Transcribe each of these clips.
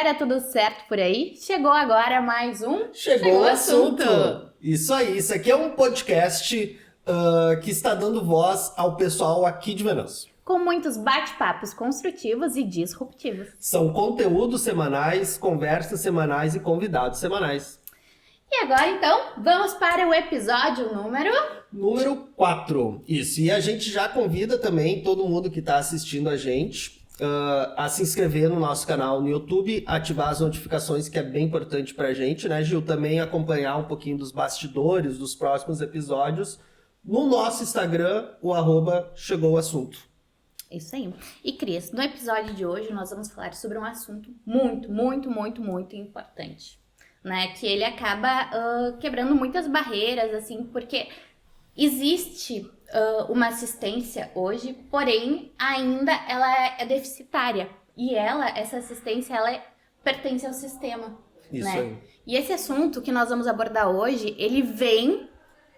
galera, tudo certo por aí? Chegou agora mais um Chegou o assunto! Isso aí, isso aqui é um podcast que está dando voz ao pessoal aqui de Venâncio. Com muitos bate-papos construtivos e disruptivos. São conteúdos semanais, conversas semanais e convidados semanais. E agora então, vamos para o episódio Número 4. Isso, e a gente já convida também todo mundo que está assistindo a gente a se inscrever no nosso canal no YouTube, ativar as notificações, que é bem importante pra gente, né, Gil? Também acompanhar um pouquinho dos bastidores dos próximos episódios no nosso Instagram, o @chegouassunto. Isso aí. E Cris, no episódio de hoje nós vamos falar sobre um assunto muito importante, né? Que ele acaba quebrando muitas barreiras, assim, porque existe uma assistência hoje, porém ainda ela é deficitária. E essa assistência, pertence ao sistema. Isso, né? aí. E esse assunto que nós vamos abordar hoje, ele vem...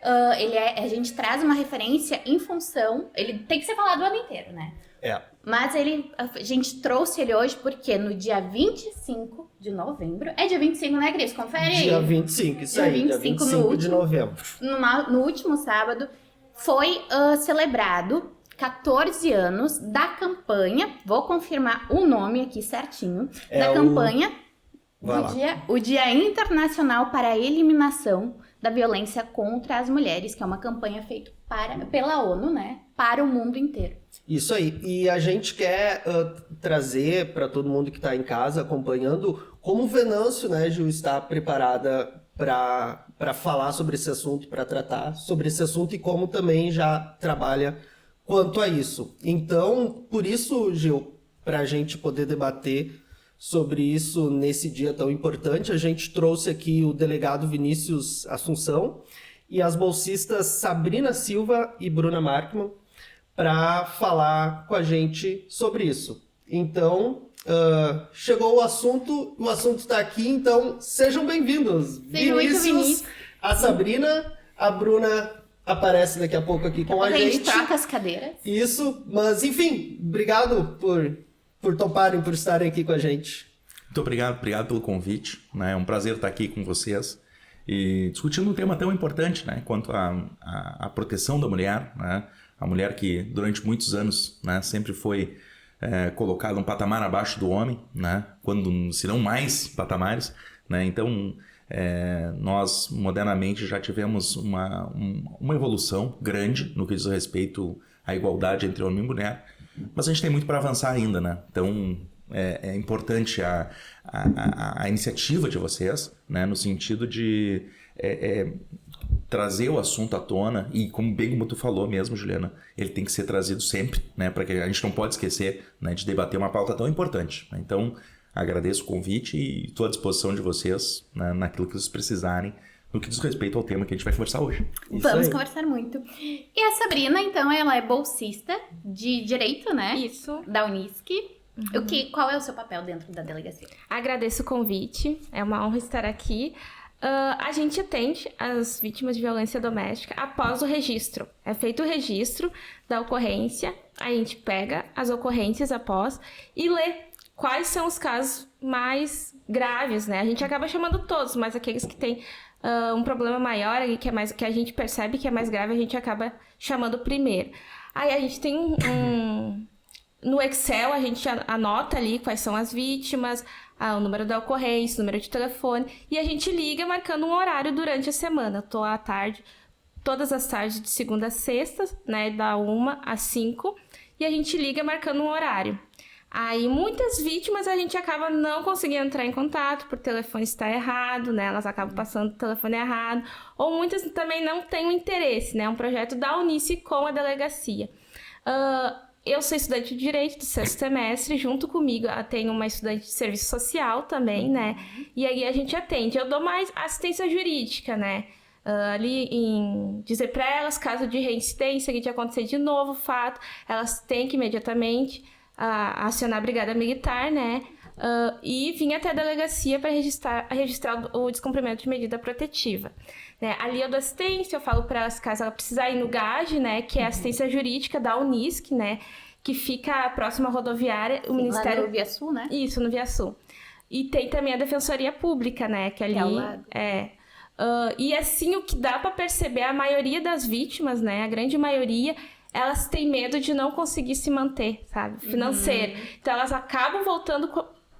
a gente traz uma referência em função... Ele tem que ser falado o ano inteiro, né? É. Mas a gente trouxe ele hoje porque no dia 25 de novembro... É dia 25, né, Cris? Confere aí. Dia 25, isso dia aí, 25 dia 25 de novembro. No último sábado, foi celebrado 14 anos da campanha... Vou confirmar o nome aqui certinho. Da campanha... O Dia Internacional para a Eliminação da Violência contra as Mulheres, que é uma campanha feita pela ONU, né, para o mundo inteiro. Isso aí. E a gente quer trazer para todo mundo que está em casa acompanhando como o Venâncio, né, Gil, está preparada para falar sobre esse assunto, para tratar sobre esse assunto e como também já trabalha quanto a isso. Então, por isso, Gil, para a gente poder debater sobre isso nesse dia tão importante, a gente trouxe aqui o delegado Vinícius Assunção e as bolsistas Sabrina Silva e Bruna Markman para falar com a gente sobre isso. Então, chegou o assunto está aqui, então sejam bem-vindos. Vinícius, a Sabrina, a Bruna aparece daqui a pouco aqui com a gente. A gente troca as cadeiras. Isso, mas enfim, obrigado por toparem, por estarem aqui com a gente. Muito obrigado pelo convite, né? É um prazer estar aqui com vocês e discutindo um tema tão importante, né, quanto a proteção da mulher, né? A mulher que durante muitos anos, né, sempre foi colocada um patamar abaixo do homem, né, quando se não mais patamares, né? Então nós modernamente já tivemos uma evolução grande no que diz respeito à igualdade entre homem e mulher, mas a gente tem muito para avançar ainda, né? Então é importante a iniciativa de vocês, né? No sentido de trazer o assunto à tona e, como tu falou mesmo, Juliana, ele tem que ser trazido sempre, né? Para que a gente não pode esquecer, né, de debater uma pauta tão importante. Então, agradeço o convite e estou à disposição de vocês, né, naquilo que vocês precisarem, no que diz respeito ao tema que a gente vai conversar hoje. Vamos conversar muito. E a Sabrina, então, ela é bolsista de Direito, né? Isso. Da Unisc. Uhum. Qual é o seu papel dentro da delegacia? Agradeço o convite, é uma honra estar aqui. A gente atende as vítimas de violência doméstica após o registro. É feito o registro da ocorrência, a gente pega as ocorrências após e lê quais são os casos mais graves, né? A gente acaba chamando todos, mas aqueles que têm um problema maior, que a gente percebe que é mais grave, a gente acaba chamando primeiro. Aí a gente tem no Excel, a gente anota ali quais são as vítimas, o número da ocorrência, o número de telefone, e a gente liga marcando um horário durante a semana. Eu tô à tarde, todas as tardes de segunda a sexta, né, da 1 às 5, e a gente liga marcando um horário. Aí muitas vítimas a gente acaba não conseguindo entrar em contato por telefone estar errado, né? Elas acabam passando o telefone errado, ou muitas também não têm o interesse, né? É um projeto da Unice com a delegacia. Eu sou estudante de Direito do 6º semestre, junto comigo tenho uma estudante de Serviço Social também, né? E aí a gente atende. Eu dou mais assistência jurídica, né? Ali em dizer para elas, caso de reincidência, que de acontecer de novo o fato, elas têm que imediatamente acionar a brigada militar, né? E vir até a delegacia para registrar o descumprimento de medida protetiva. Né? Ali eu dou assistência, eu falo para elas caso ela precisar ir no GAGE, né? Que é a assistência jurídica da Unisc, né? Que fica próximo à rodoviária. O Ministério... Lá no Via Sul, né? Isso, no Via Sul. E tem também a Defensoria Pública, né? Que ali ao lado. E assim, o que dá pra perceber, a maioria das vítimas, né? A grande maioria, elas têm medo de não conseguir se manter, sabe? Financeiro. Então, elas acabam voltando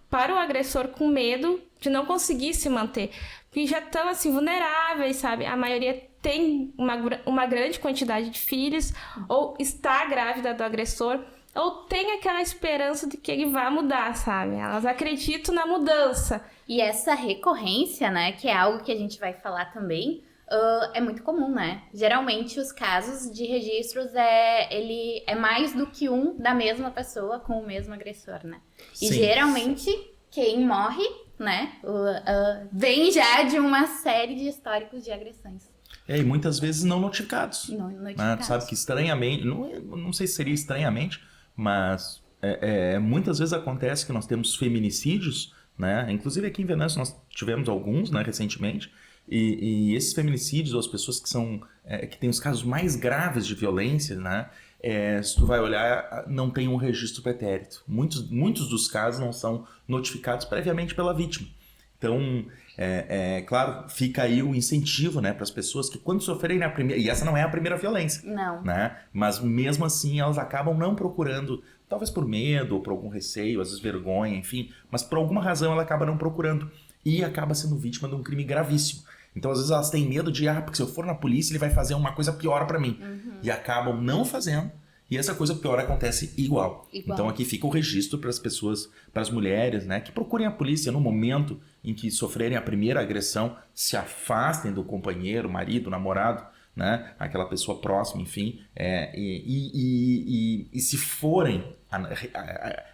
para o agressor com medo de não conseguir se manter. Porque já estão, assim, vulneráveis, sabe? A maioria tem uma grande quantidade de filhos, ou está grávida do agressor, ou tem aquela esperança de que ele vai mudar, sabe? Elas acreditam na mudança. E essa recorrência, né, que é algo que a gente vai falar também, é muito comum, né? Geralmente os casos de registros ele é mais do que um da mesma pessoa com o mesmo agressor, né? E Sim. geralmente quem morre, né, vem já de uma série de históricos de agressões. E muitas vezes não notificados. Não Né? notificados. Tu sabe que estranhamente, não sei se seria estranhamente, mas muitas vezes acontece que nós temos feminicídios, né? Inclusive aqui em Venâncio nós tivemos alguns, né, recentemente, e esses feminicídios, ou as pessoas que têm os casos mais graves de violência, né, se tu vai olhar, não tem um registro pretérito. Muitos dos casos não são notificados previamente pela vítima. Então, claro, fica aí o incentivo, né, para as pessoas que quando sofrerem a primeira... E essa não é a primeira violência. Não. Né? Mas mesmo assim elas acabam não procurando, talvez por medo ou por algum receio, às vezes vergonha, enfim, mas por alguma razão ela acaba não procurando e acaba sendo vítima de um crime gravíssimo. Então às vezes elas têm medo de, porque se eu for na polícia ele vai fazer uma coisa pior para mim. E acabam não fazendo e essa coisa pior acontece igual. Então aqui fica o registro para as pessoas, para as mulheres, né, que procurem a polícia no momento em que sofrerem a primeira agressão, se afastem do companheiro, marido, namorado, né, aquela pessoa próxima, enfim, e se forem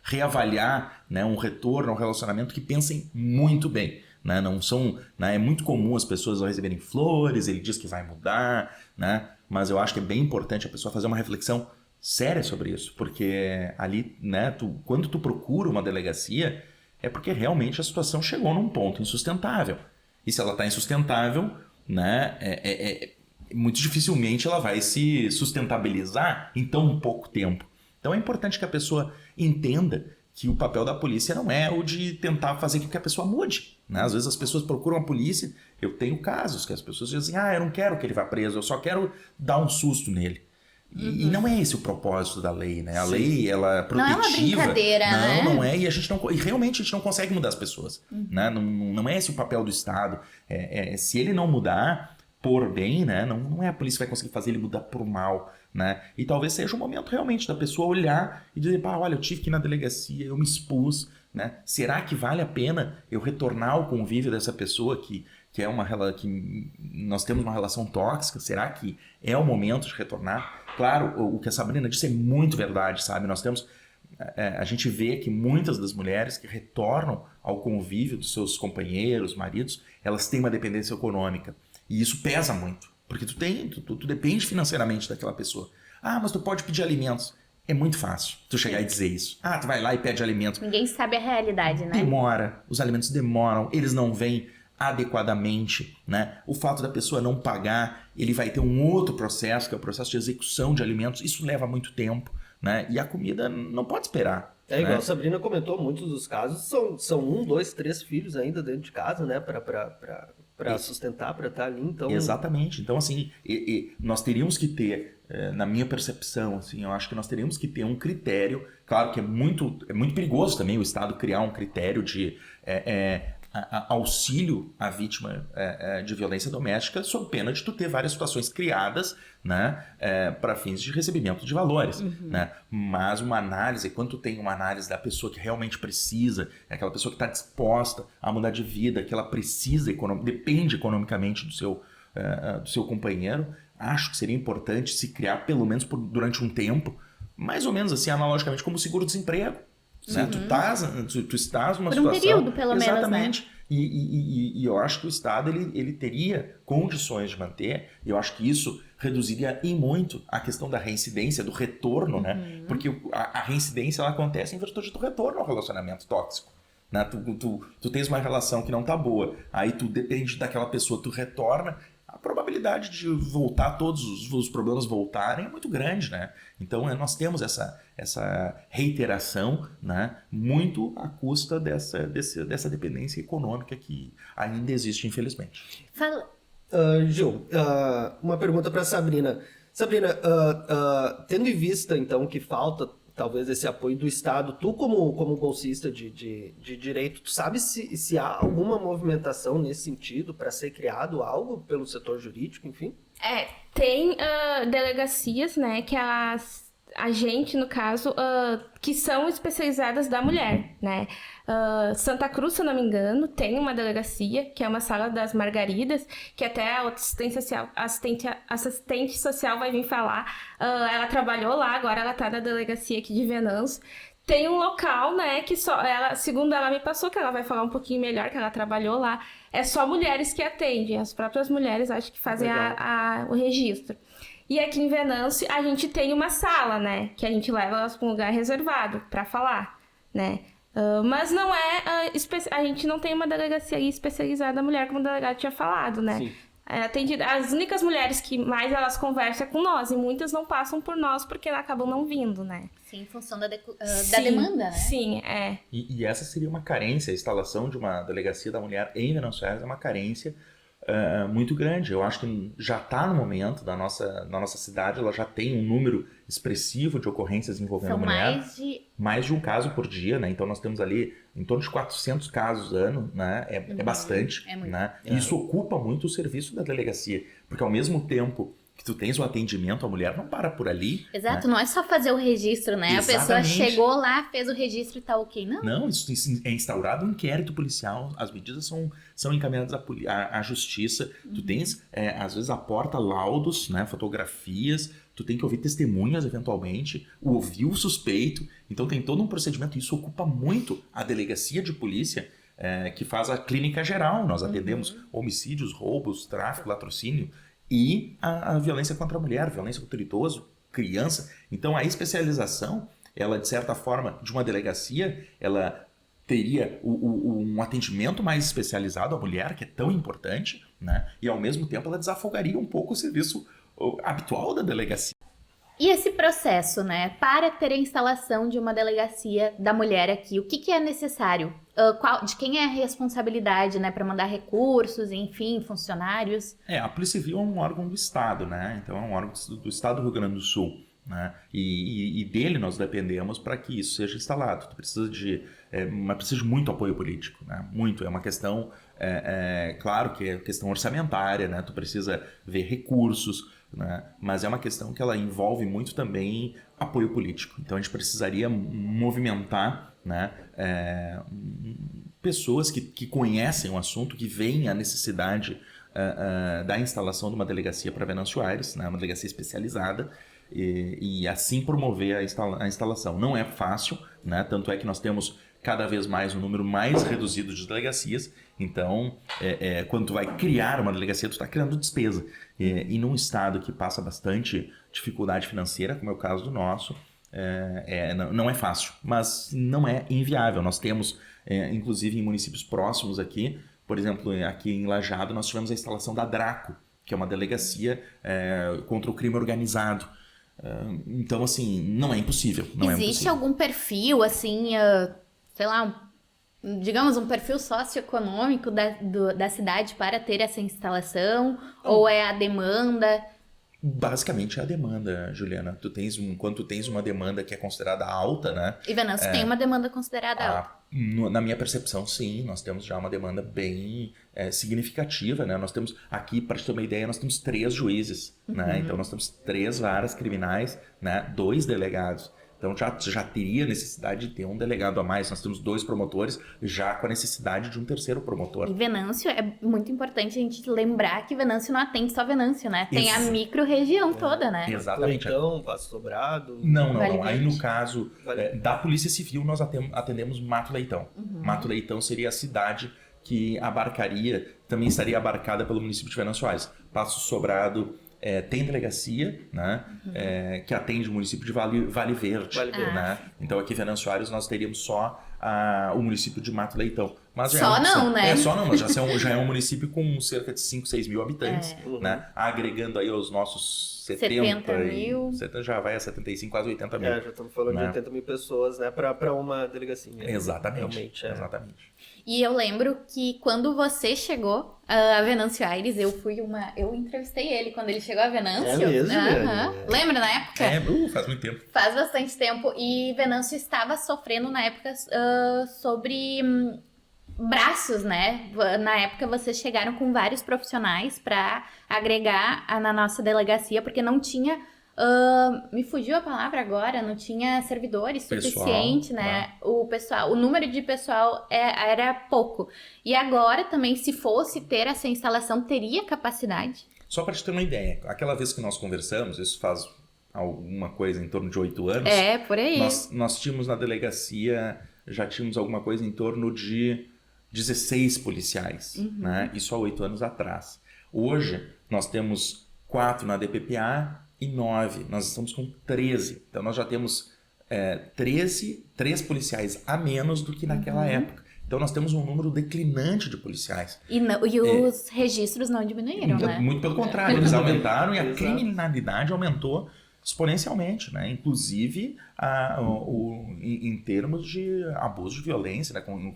reavaliar, né, um retorno ao relacionamento, que pensem muito bem. Né, não são, né, é muito comum as pessoas receberem flores, ele diz que vai mudar, né, mas eu acho que é bem importante a pessoa fazer uma reflexão séria sobre isso, porque ali, né, quando tu procura uma delegacia, é porque realmente a situação chegou num ponto insustentável. E se ela está insustentável, né, muito dificilmente ela vai se sustentabilizar em tão pouco tempo. Então é importante que a pessoa entenda que o papel da polícia não é o de tentar fazer com que a pessoa mude. Né? Às vezes as pessoas procuram a polícia, eu tenho casos que as pessoas dizem, eu não quero que ele vá preso, eu só quero dar um susto nele. E não é esse o propósito da lei, né? A lei, ela é protetiva. Não é uma brincadeira, né? Não é, e realmente a gente não consegue mudar as pessoas. Né? Não é esse o papel do Estado. Se ele não mudar por bem, né? Não é a polícia que vai conseguir fazer ele mudar por mal. Né? E talvez seja o momento realmente da pessoa olhar e dizer, olha, eu tive que ir na delegacia, eu me expus, né? Será que vale a pena eu retornar ao convívio dessa pessoa que que nós temos uma relação tóxica? Será que é o momento de retornar? Claro, o que a Sabrina disse é muito verdade, sabe? Nós temos... a gente vê que muitas das mulheres que retornam ao convívio dos seus companheiros, maridos, elas têm uma dependência econômica. E isso pesa muito. Porque tu depende financeiramente daquela pessoa. Mas tu pode pedir alimentos. É muito fácil tu chegar e dizer isso. Tu vai lá e pede alimentos. Ninguém sabe a realidade, né? Demora. Os alimentos demoram. Eles não vêm adequadamente, né? O fato da pessoa não pagar, ele vai ter um outro processo, que é o processo de execução de alimentos. Isso leva muito tempo, né? E a comida não pode esperar. Igual né? a Sabrina comentou, muitos dos casos são 1, 2, 3 filhos ainda dentro de casa, né? Para sustentar, para estar ali, então... Exatamente. Então, assim, nós teríamos que ter, na minha percepção, assim, eu acho que nós teríamos que ter um critério, claro que é muito perigoso também o Estado criar um critério de auxílio à vítima de violência doméstica, sob pena de tu ter várias situações criadas, né, para fins de recebimento de valores. Né? Mas uma análise, quando tu tem uma análise da pessoa que realmente precisa, aquela pessoa que está disposta a mudar de vida, que ela precisa, depende economicamente do seu companheiro, acho que seria importante se criar, pelo menos durante um tempo, mais ou menos assim, analogicamente, como seguro-desemprego. Né? Tu estás numa por situação... um período, pelo menos, né? Exatamente. E eu acho que o Estado ele teria condições de manter, e eu acho que isso reduziria em muito a questão da reincidência, do retorno, né? Porque a reincidência ela acontece em virtude do retorno ao relacionamento tóxico. Né? Tu tens uma relação que não tá boa, aí tu depende daquela pessoa, tu retorna, a probabilidade probabilidade de voltar, todos os problemas voltarem é muito grande, né? Então nós temos essa reiteração, né, muito à custa dessa dependência econômica que ainda existe, infelizmente. Fala. Gil, uma pergunta para Sabrina. Sabrina, tendo em vista, então, que falta talvez esse apoio do Estado, tu como bolsista de direito, tu sabe se há alguma movimentação nesse sentido para ser criado algo pelo setor jurídico, enfim? Tem delegacias, né, que a gente, no caso, que são especializadas da mulher, né? Santa Cruz, se eu não me engano, tem uma delegacia, que é uma sala das Margaridas, que até a assistente social vai vir falar. Ela trabalhou lá, agora ela tá na delegacia aqui de Venâncio. Tem um local, né, que só ela, segundo ela me passou, que ela vai falar um pouquinho melhor, que ela trabalhou lá, é só mulheres que atendem, as próprias mulheres acho que fazem o registro. E aqui em Venâncio a gente tem uma sala, né, que a gente leva elas para um lugar reservado para falar, né. Mas não a gente não tem uma delegacia especializada na mulher, como o delegado tinha falado, né. Sim. As únicas mulheres que mais elas conversam é com nós, e muitas não passam por nós porque acabam não vindo, né. Sim, em função da demanda, né? Sim, E essa seria uma carência, a instalação de uma delegacia da mulher em Venâncio Aires é uma carência muito grande. Eu acho que já está no momento na nossa cidade, ela já tem um número expressivo de ocorrências envolvendo a mulher. Mais de um caso por dia, né? Então nós temos ali em torno de 400 casos ano, né? É bastante, né? E isso ocupa muito o serviço da delegacia, porque ao mesmo tempo que tu tens o atendimento, a mulher não para por ali. Exato, né? não é só fazer o registro, né? Exatamente. A pessoa chegou lá, fez o registro e tá ok. Não, isso é instaurado um inquérito policial, as medidas são encaminhadas à justiça, tu tens, às vezes, aporta laudos, né, fotografias, tu tem que ouvir testemunhas, eventualmente, ouvir o suspeito, então tem todo um procedimento, isso ocupa muito a delegacia de polícia, que faz a clínica geral, nós atendemos homicídios, roubos, tráfico, latrocínio, e a violência contra a mulher, violência contra o idoso, criança. Então a especialização, ela de certa forma, de uma delegacia, ela teria um atendimento mais especializado à mulher, que é tão importante, né? E ao mesmo tempo ela desafogaria um pouco o serviço habitual da delegacia. E esse processo, né, para ter a instalação de uma delegacia da mulher aqui, o que é necessário? De quem é a responsabilidade, né, para mandar recursos, enfim, funcionários? A Polícia Civil é um órgão do Estado, né? Então é um órgão do Estado do Rio Grande do Sul, né? E dele nós dependemos para que isso seja instalado. Tu precisa precisa de muito apoio político, né? Muito. É uma questão, claro que é questão orçamentária, né? Tu precisa ver recursos, né? Mas é uma questão que ela envolve muito também apoio político. Então a gente precisaria movimentar, né, pessoas que conhecem o assunto, que veem a necessidade da instalação de uma delegacia para Venâncio Aires, né, uma delegacia especializada, e assim promover a instalação. Não é fácil, né, tanto é que nós temos cada vez mais um número mais reduzido de delegacias. Então, quando tu vai criar uma delegacia, tu está criando despesa. E num estado que passa bastante dificuldade financeira, como é o caso do nosso, não é fácil, mas não é inviável. Nós temos, inclusive em municípios próximos aqui, por exemplo, aqui em Lajeado, nós tivemos a instalação da DRACO, que é uma delegacia contra o crime organizado. Então, assim, não é impossível. Existe algum perfil, assim, sei lá, digamos, um perfil socioeconômico da cidade para ter essa instalação? Ou é a demanda? Basicamente é a demanda, Juliana. Quando tu tens uma demanda que é considerada alta, né? E Venâncio tem uma demanda considerada alta? Na minha percepção, sim. Nós temos já uma demanda bem significativa, né? Nós temos aqui, para te ter uma ideia, nós temos 3 juízes, né? Então nós temos 3 varas criminais, né? 2 delegados. Então já teria necessidade de ter um delegado a mais. Nós temos 2 promotores, já com a necessidade de um 3º promotor. E Venâncio, é muito importante a gente lembrar que Venâncio não atende só Venâncio, né? Tem a micro-região toda, né? Exatamente. Então, Passo Sobrado... Não. Aí no caso da Polícia Civil, nós atendemos Mato Leitão. Mato Leitão seria a cidade que também estaria abarcada pelo município de Venâncio Aires. Passo Sobrado... tem delegacia, né, que atende o município de Vale Verde. Né? Então aqui em Venâncio Aires nós teríamos só o município de Mato Leitão. Mas Só não, né? Só não, mas já é um município com cerca de 5, 6 mil habitantes, né? Agregando aí os nossos 70 mil. Já vai a 75, quase 80 mil. Já estamos falando né? de 80 mil pessoas, né? Para uma delegacia. Exatamente. Realmente, Exatamente. E eu lembro que quando você chegou a Venâncio Aires, eu entrevistei ele quando ele chegou a Venâncio. É mesmo, Aham. velho? Lembra na época? Faz muito tempo. Faz bastante tempo. E Venâncio estava sofrendo na época sobre braços, né? Na época vocês chegaram com vários profissionais para agregar na nossa delegacia, porque não tinha... me fugiu a palavra agora, não tinha servidores suficiente, né? O número de pessoal era pouco. E agora também, se fosse ter essa instalação, teria capacidade? Só para te ter uma ideia, aquela vez que nós conversamos, isso faz alguma coisa em torno de 8 anos. Por aí. Nós tínhamos na delegacia, já tínhamos alguma coisa em torno de 16 policiais, né? Isso há 8 anos atrás. Hoje, nós temos 4 na DPPA e 9. Nós estamos com 13. Então, nós já temos 3 policiais a menos do que naquela época. Então, nós temos um número declinante de policiais. E os registros não diminuíram, né? Muito pelo contrário, eles aumentaram e a Exato. criminalidade aumentou exponencialmente, né? Inclusive em termos de abuso de violência, né? Com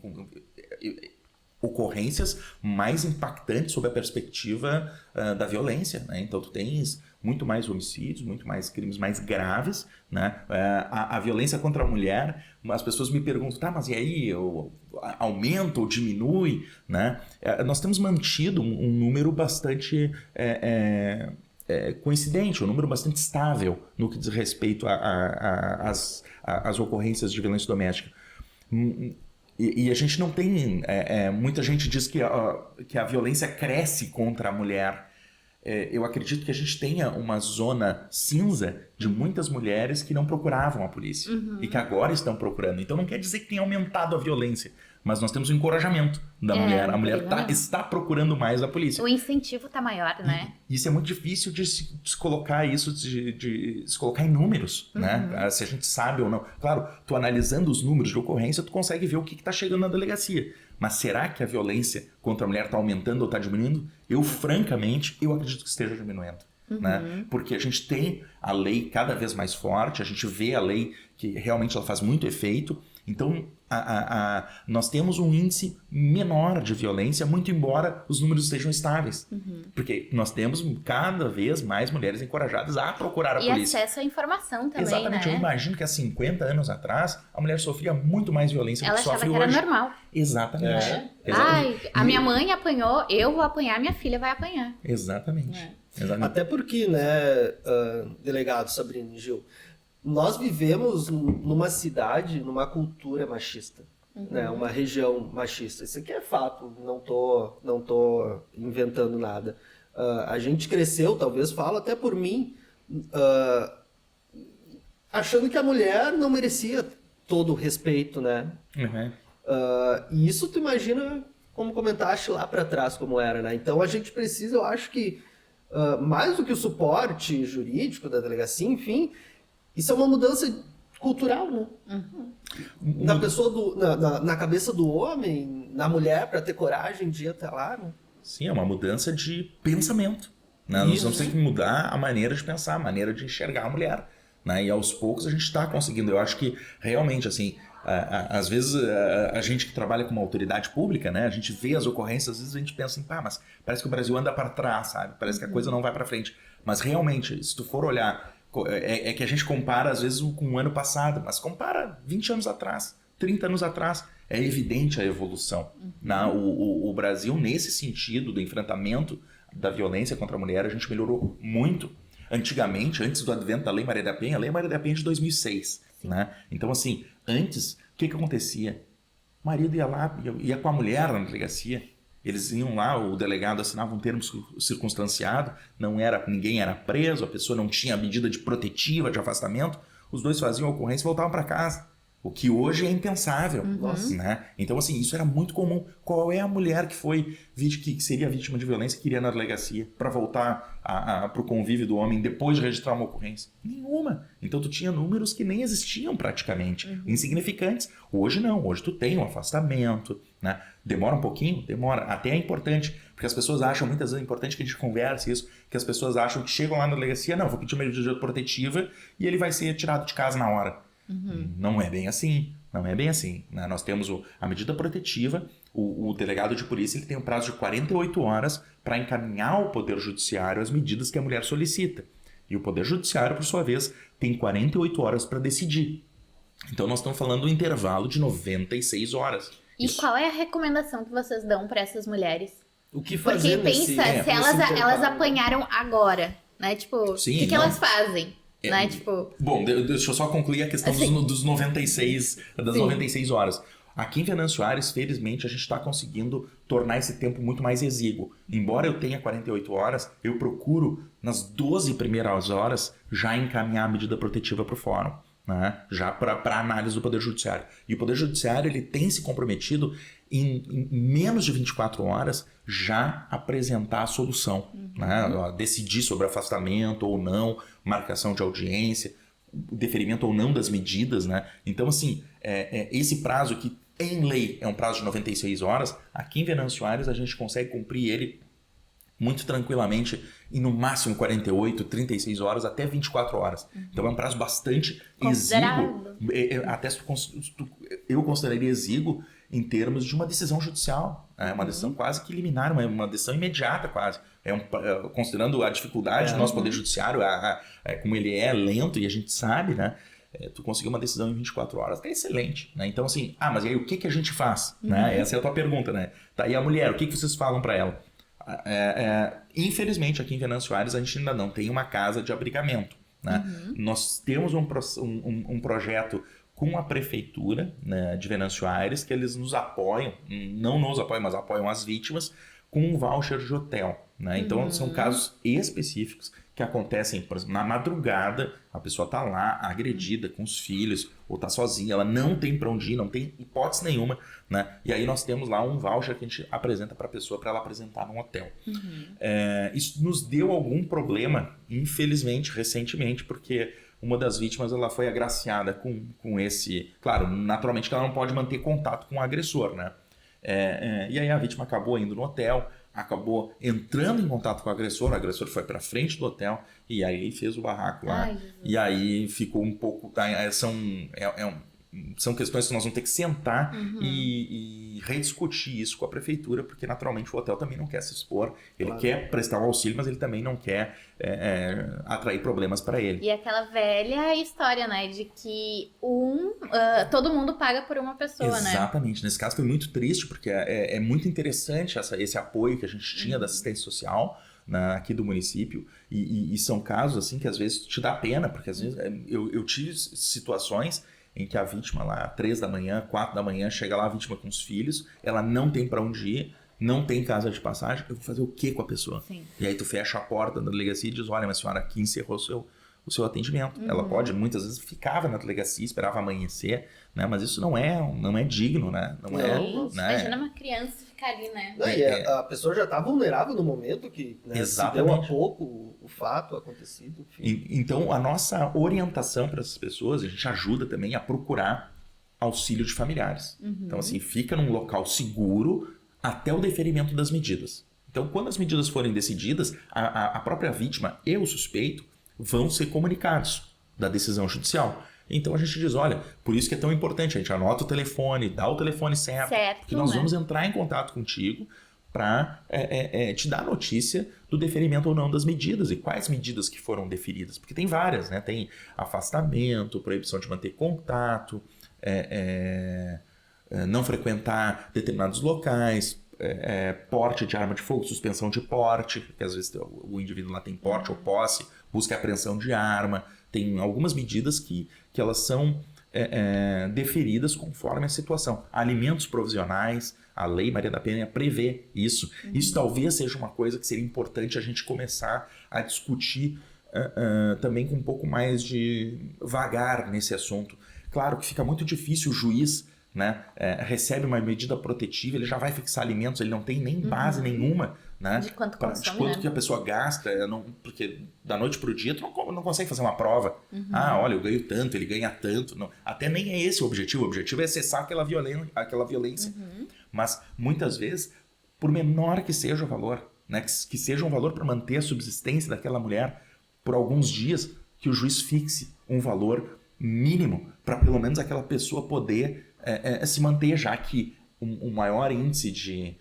ocorrências mais impactantes sob a perspectiva da violência, né? Então tu tens muito mais homicídios, muito mais crimes mais graves, né? A violência contra a mulher, as pessoas me perguntam, tá, mas e aí, aumenta ou diminui, né? Nós temos mantido um número bastante coincidente, um número bastante estável no que diz respeito às ocorrências de violência doméstica. E a gente não tem... muita gente diz que a violência cresce contra a mulher. Eu acredito que a gente tenha uma zona cinza de muitas mulheres que não procuravam a polícia e que agora estão procurando. Então não quer dizer que tenha aumentado a violência, mas nós temos um encorajamento da mulher. A mulher está procurando mais a polícia. O incentivo tá maior, né? Isso é muito difícil de se colocar isso, de se colocar em números, né? Se a gente sabe ou não. Claro, tu analisando os números de ocorrência, tu consegue ver o que está chegando na delegacia. Mas será que a violência contra a mulher está aumentando ou está diminuindo? Francamente, eu acredito que esteja diminuindo. Né? Porque a gente tem a lei cada vez mais forte, a gente vê a lei que realmente ela faz muito efeito. Então, nós temos um índice menor de violência, muito embora os números estejam estáveis. Porque nós temos cada vez mais mulheres encorajadas a procurar a polícia. E acesso à informação também, Exatamente. né? Eu imagino que há 50 anos atrás, a mulher sofria muito mais violência do Ela que sofre achava que hoje. era normal. Exatamente. Ai, a minha mãe apanhou, eu vou apanhar, minha filha vai apanhar. Exatamente. Exatamente. Até porque, né, delegado Sabrina e Gil, nós vivemos numa cidade, numa cultura machista, né, uma região machista. Isso aqui é fato, não tô inventando nada. A gente cresceu, talvez falo até por mim, achando que a mulher não merecia todo o respeito, né? E isso tu imagina, como comentaste lá para trás, como era, né? Então a gente precisa, eu acho que, mais do que o suporte jurídico da delegacia, enfim, isso é uma mudança cultural, né? Na pessoa na cabeça do homem, na mulher, para ter coragem de ir até lá, né? Sim, é uma mudança de pensamento. Né? Nós vamos ter que mudar a maneira de pensar, a maneira de enxergar a mulher. Né? E aos poucos a gente está conseguindo. Eu acho que realmente, assim, às vezes a gente que trabalha com uma autoridade pública, né? A gente vê as ocorrências, às vezes a gente pensa assim, mas parece que o Brasil anda para trás, sabe? Parece que a coisa não vai para frente. Mas realmente, se tu for olhar, é que a gente compara às vezes com o ano passado, mas compara 20 anos atrás, 30 anos atrás. É evidente a evolução. O Brasil, nesse sentido do enfrentamento da violência contra a mulher, a gente melhorou muito. Antigamente, antes do advento da Lei Maria da Penha, a Lei Maria da Penha é de 2006. Né? Então, assim, antes, o que acontecia? O marido ia lá, ia com a mulher na delegacia, eles iam lá, o delegado assinava um termo circunstanciado, ninguém era preso, a pessoa não tinha medida de protetiva, de afastamento, os dois faziam a ocorrência e voltavam para casa. O que hoje é impensável, Nossa. né? Então, assim, isso era muito comum. Qual é a mulher que foi que seria vítima de violência que iria na delegacia para voltar para o convívio do homem depois de registrar uma ocorrência? Nenhuma. Então, tu tinha números que nem existiam praticamente, insignificantes. Hoje não. Hoje tu tem um afastamento, né? Demora um pouquinho? Demora. Até é importante, porque as pessoas acham, muitas vezes é importante que a gente converse isso, que as pessoas acham que chegam lá na delegacia, não, vou pedir uma medida protetiva e ele vai ser tirado de casa na hora. Não é bem assim, não é bem assim, né? Nós temos a medida protetiva, o delegado de polícia ele tem um prazo de 48 horas para encaminhar ao Poder Judiciário as medidas que a mulher solicita. E o Poder Judiciário, por sua vez, tem 48 horas para decidir. Então nós estamos falando do intervalo de 96 horas. E qual é a recomendação que vocês dão para essas mulheres? O que Porque fazer pensa, nesse se elas intervalo? apanharam agora, né? Tipo, Sim, o que não. elas fazem? Né? Tipo, Bom, deixa eu só concluir a questão dos 96, das 96 horas. Aqui em Venâncio Aires, felizmente, a gente está conseguindo tornar esse tempo muito mais exíguo. Embora eu tenha 48 horas, eu procuro, nas 12 primeiras horas, já encaminhar a medida protetiva para o fórum, né? Já para análise do Poder Judiciário. E o Poder Judiciário ele tem se comprometido em menos de 24 horas já apresentar a solução, né? Decidir sobre afastamento ou não, marcação de audiência, deferimento ou não das medidas, né? Então, assim, esse prazo que em lei é um prazo de 96 horas, aqui em Venâncio Aires a gente consegue cumprir ele muito tranquilamente em no máximo 48, 36 horas, até 24 horas. Então é um prazo bastante exíguo. Até eu consideraria exíguo em termos de uma decisão judicial. É uma decisão quase que liminar, uma decisão imediata quase. Considerando a dificuldade do nosso Poder Judiciário, como ele é lento e a gente sabe, né? Tu conseguir uma decisão em 24 horas, é excelente, né? Então assim, mas e aí o que a gente faz? Né? Essa é a tua pergunta, né? Tá, e a mulher, o que vocês falam para ela? Infelizmente aqui em Venâncio Aires a gente ainda não tem uma casa de abrigamento, né? Nós temos um projeto com a prefeitura, né, de Venâncio Aires, que eles nos apoiam, não nos apoiam, mas apoiam as vítimas com um voucher de hotel, né? Então são casos específicos que acontecem, por exemplo, na madrugada, a pessoa tá lá agredida com os filhos, ou tá sozinha, ela não tem para onde ir, não tem hipótese nenhuma, né? E aí nós temos lá um voucher que a gente apresenta para a pessoa para ela apresentar num hotel. Isso nos deu algum problema, infelizmente, recentemente, porque uma das vítimas ela foi agraciada com esse... Claro, naturalmente que ela não pode manter contato com o agressor, né? E aí a vítima acabou indo no hotel, acabou entrando em contato com o agressor foi para frente do hotel e aí fez o barraco lá. Ai, e aí ficou um pouco... São questões que nós vamos ter que sentar e rediscutir isso com a prefeitura, porque naturalmente o hotel também não quer se expor, ele quer prestar um auxílio, mas ele também não quer atrair problemas para ele. e aquela velha história, né? De que todo mundo paga por uma pessoa, né? Exatamente. Nesse caso foi muito triste, porque é muito interessante esse apoio que a gente tinha da assistência social, né, aqui do município, e são casos assim que às vezes te dá pena, porque às vezes eu tive situações em que a vítima lá, 3 da manhã, 4 da manhã, chega lá a vítima com os filhos, ela não tem para onde ir, não tem casa de passagem, eu vou fazer o que com a pessoa? Sim. E aí tu fecha a porta da delegacia e diz, olha, minha senhora, aqui encerrou o seu atendimento. Ela pode, muitas vezes, ficava na delegacia, esperava amanhecer, né? Mas isso não é digno, né? Não é, Gente, né? imagina uma criança ficar ali, né? Não, e a pessoa já está vulnerável no momento que, né, se Exatamente. deu há pouco o fato acontecido. Enfim. Então, a nossa orientação para essas pessoas, a gente ajuda também a procurar auxílio de familiares. Então, assim, fica num local seguro até o deferimento das medidas. Então, quando as medidas forem decididas, a própria vítima e o suspeito vão ser comunicados da decisão judicial. Então, a gente diz, olha, por isso que é tão importante, a gente anota o telefone, dá o telefone certo porque nós vamos entrar em contato contigo para te dar notícia do deferimento ou não das medidas e quais medidas que foram deferidas, porque tem várias, né? Tem afastamento, proibição de manter contato, não frequentar determinados locais, porte de arma de fogo, suspensão de porte, que às vezes o indivíduo lá tem porte ou posse, busca a apreensão de arma, tem algumas medidas que elas são deferidas conforme a situação. Alimentos provisionais, a Lei Maria da Penha prevê isso. Isso talvez seja uma coisa que seria importante a gente começar a discutir também com um pouco mais de vagar nesse assunto. Claro que fica muito difícil o juiz, né, recebe uma medida protetiva, ele já vai fixar alimentos, ele não tem nem base nenhuma, né, De quanto consome, de quanto né? que a pessoa gasta, porque da noite pro dia tu não consegue fazer uma prova. Olha, eu ganho tanto, ele ganha tanto. Não, até nem é esse o objetivo é cessar aquela violência. Mas muitas vezes, por menor que seja o valor, né, que seja um valor para manter a subsistência daquela mulher por alguns dias, que o juiz fixe um valor mínimo para pelo menos aquela pessoa poder se manter, já que um maior índice de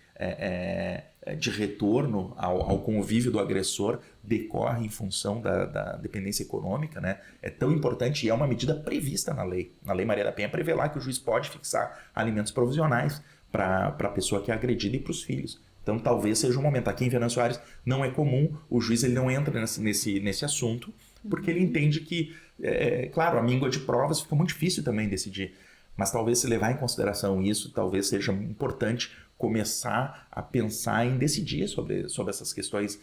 retorno ao convívio do agressor decorre em função da dependência econômica, né? É tão importante e é uma medida prevista na lei. Na Lei Maria da Penha prevê lá que o juiz pode fixar alimentos provisionais para a pessoa que é agredida e para os filhos. Então talvez seja um momento. Aqui em Venâncio Soares não é comum, o juiz ele não entra nesse assunto, porque ele entende que, claro, a míngua de provas fica muito difícil também decidir. Mas talvez se levar em consideração isso, talvez seja importante começar a pensar em decidir sobre essas questões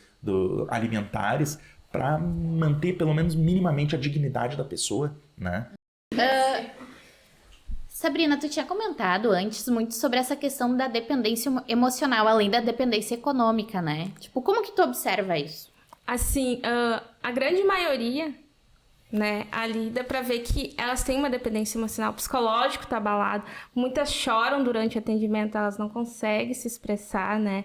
alimentares para manter pelo menos minimamente a dignidade da pessoa, né? Sabrina, tu tinha comentado antes muito sobre essa questão da dependência emocional, além da dependência econômica, né? Tipo, como que tu observa isso? Assim, a grande maioria, né, ali dá pra ver que elas têm uma dependência emocional, o psicológico tá abalado, muitas choram durante o atendimento, elas não conseguem se expressar, né,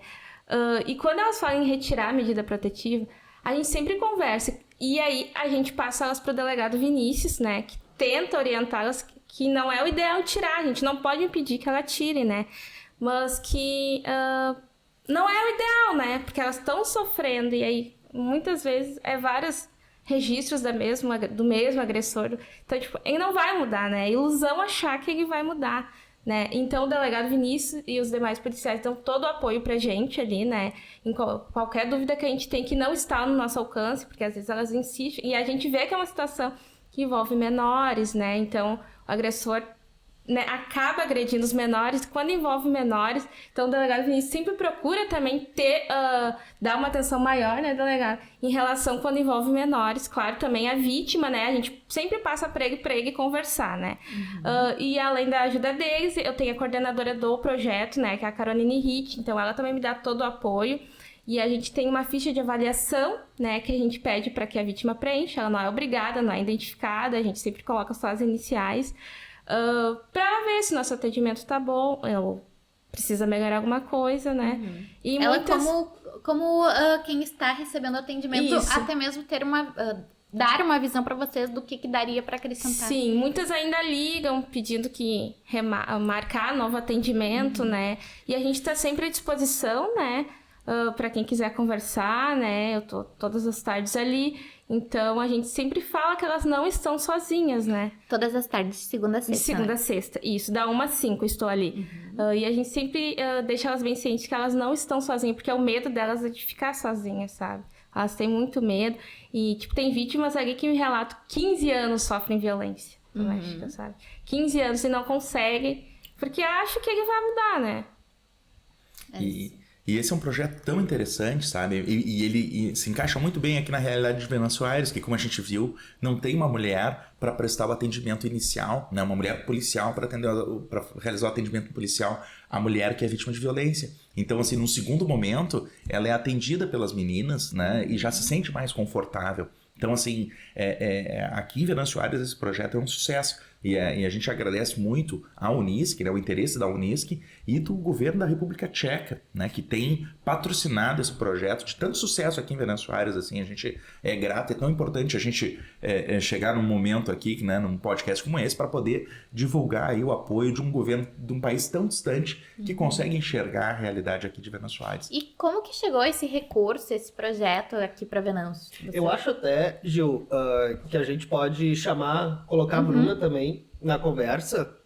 e quando elas falam em retirar a medida protetiva, a gente sempre conversa, e aí a gente passa elas pro delegado Vinícius, né, que tenta orientá-las que não é o ideal tirar, a gente não pode impedir que ela tire, né, mas que não é o ideal, né, porque elas estão sofrendo, e aí muitas vezes vários registros do mesmo agressor. Então, tipo, ele não vai mudar, né? É ilusão achar que ele vai mudar, né? Então, o delegado Vinícius e os demais policiais dão todo o apoio pra gente ali, né? Em qualquer dúvida que a gente tem que não está no nosso alcance, porque às vezes elas insistem. E a gente vê que é uma situação que envolve menores, né? Então, o agressor, né, acaba agredindo os menores. Quando envolve menores, então o delegado Vinícius sempre procura também dar uma atenção maior, né, delegado, em relação quando envolve menores. Claro, também a vítima, né, a gente sempre passa para ele conversar, né. E além da ajuda deles, eu tenho a coordenadora do projeto, né, que é a Caroline Ritt, então ela também me dá todo o apoio. E a gente tem uma ficha de avaliação, né, que a gente pede para que a vítima preencha. Ela não é obrigada, não é identificada, a gente sempre coloca só as iniciais. Para ver se nosso atendimento tá bom, ou precisa melhorar alguma coisa, né? E ela muitas... como quem está recebendo atendimento, Isso. até mesmo ter dar uma visão para vocês do que daria para acrescentar. Sim, muitas ainda ligam pedindo que marcar novo atendimento, né? E a gente está sempre à disposição, né? Para quem quiser conversar, né? Eu tô todas as tardes ali. Então, a gente sempre fala que elas não estão sozinhas, né? Todas as tardes, de segunda a sexta. De segunda a sexta, isso. Da 1 às 5 estou ali. E a gente sempre deixa elas bem cientes que elas não estão sozinhas, porque é o medo delas de ficar sozinhas, sabe? Elas têm muito medo. E, tipo, tem vítimas ali que me relatam 15 anos sofrem violência doméstica, sabe? 15 anos e não conseguem, porque acham que ele vai mudar, né? E esse é um projeto tão interessante, sabe? E ele se encaixa muito bem aqui na realidade de Venâncio Soares, que, como a gente viu, não tem uma mulher para prestar o atendimento inicial, né? Uma mulher policial para realizar o atendimento policial à mulher que é vítima de violência. Então, assim, num segundo momento, ela é atendida pelas meninas, né? E já se sente mais confortável. Então, assim, aqui em Venâncio Soares esse projeto é um sucesso. E a gente agradece muito à Unisc, né, o interesse da Unisc e do governo da República Tcheca, né, que tem patrocinado esse projeto de tanto sucesso aqui em Venâncio Soares. Assim, a gente é grato, é tão importante a gente chegar num momento aqui, né, num podcast como esse, para poder divulgar aí o apoio de um governo de um país tão distante que consegue enxergar a realidade aqui de Venâncio Soares. E como que chegou esse recurso, esse projeto aqui para Venâncio? Eu acho até, Gil, que a gente pode colocar a Bruna também na conversa,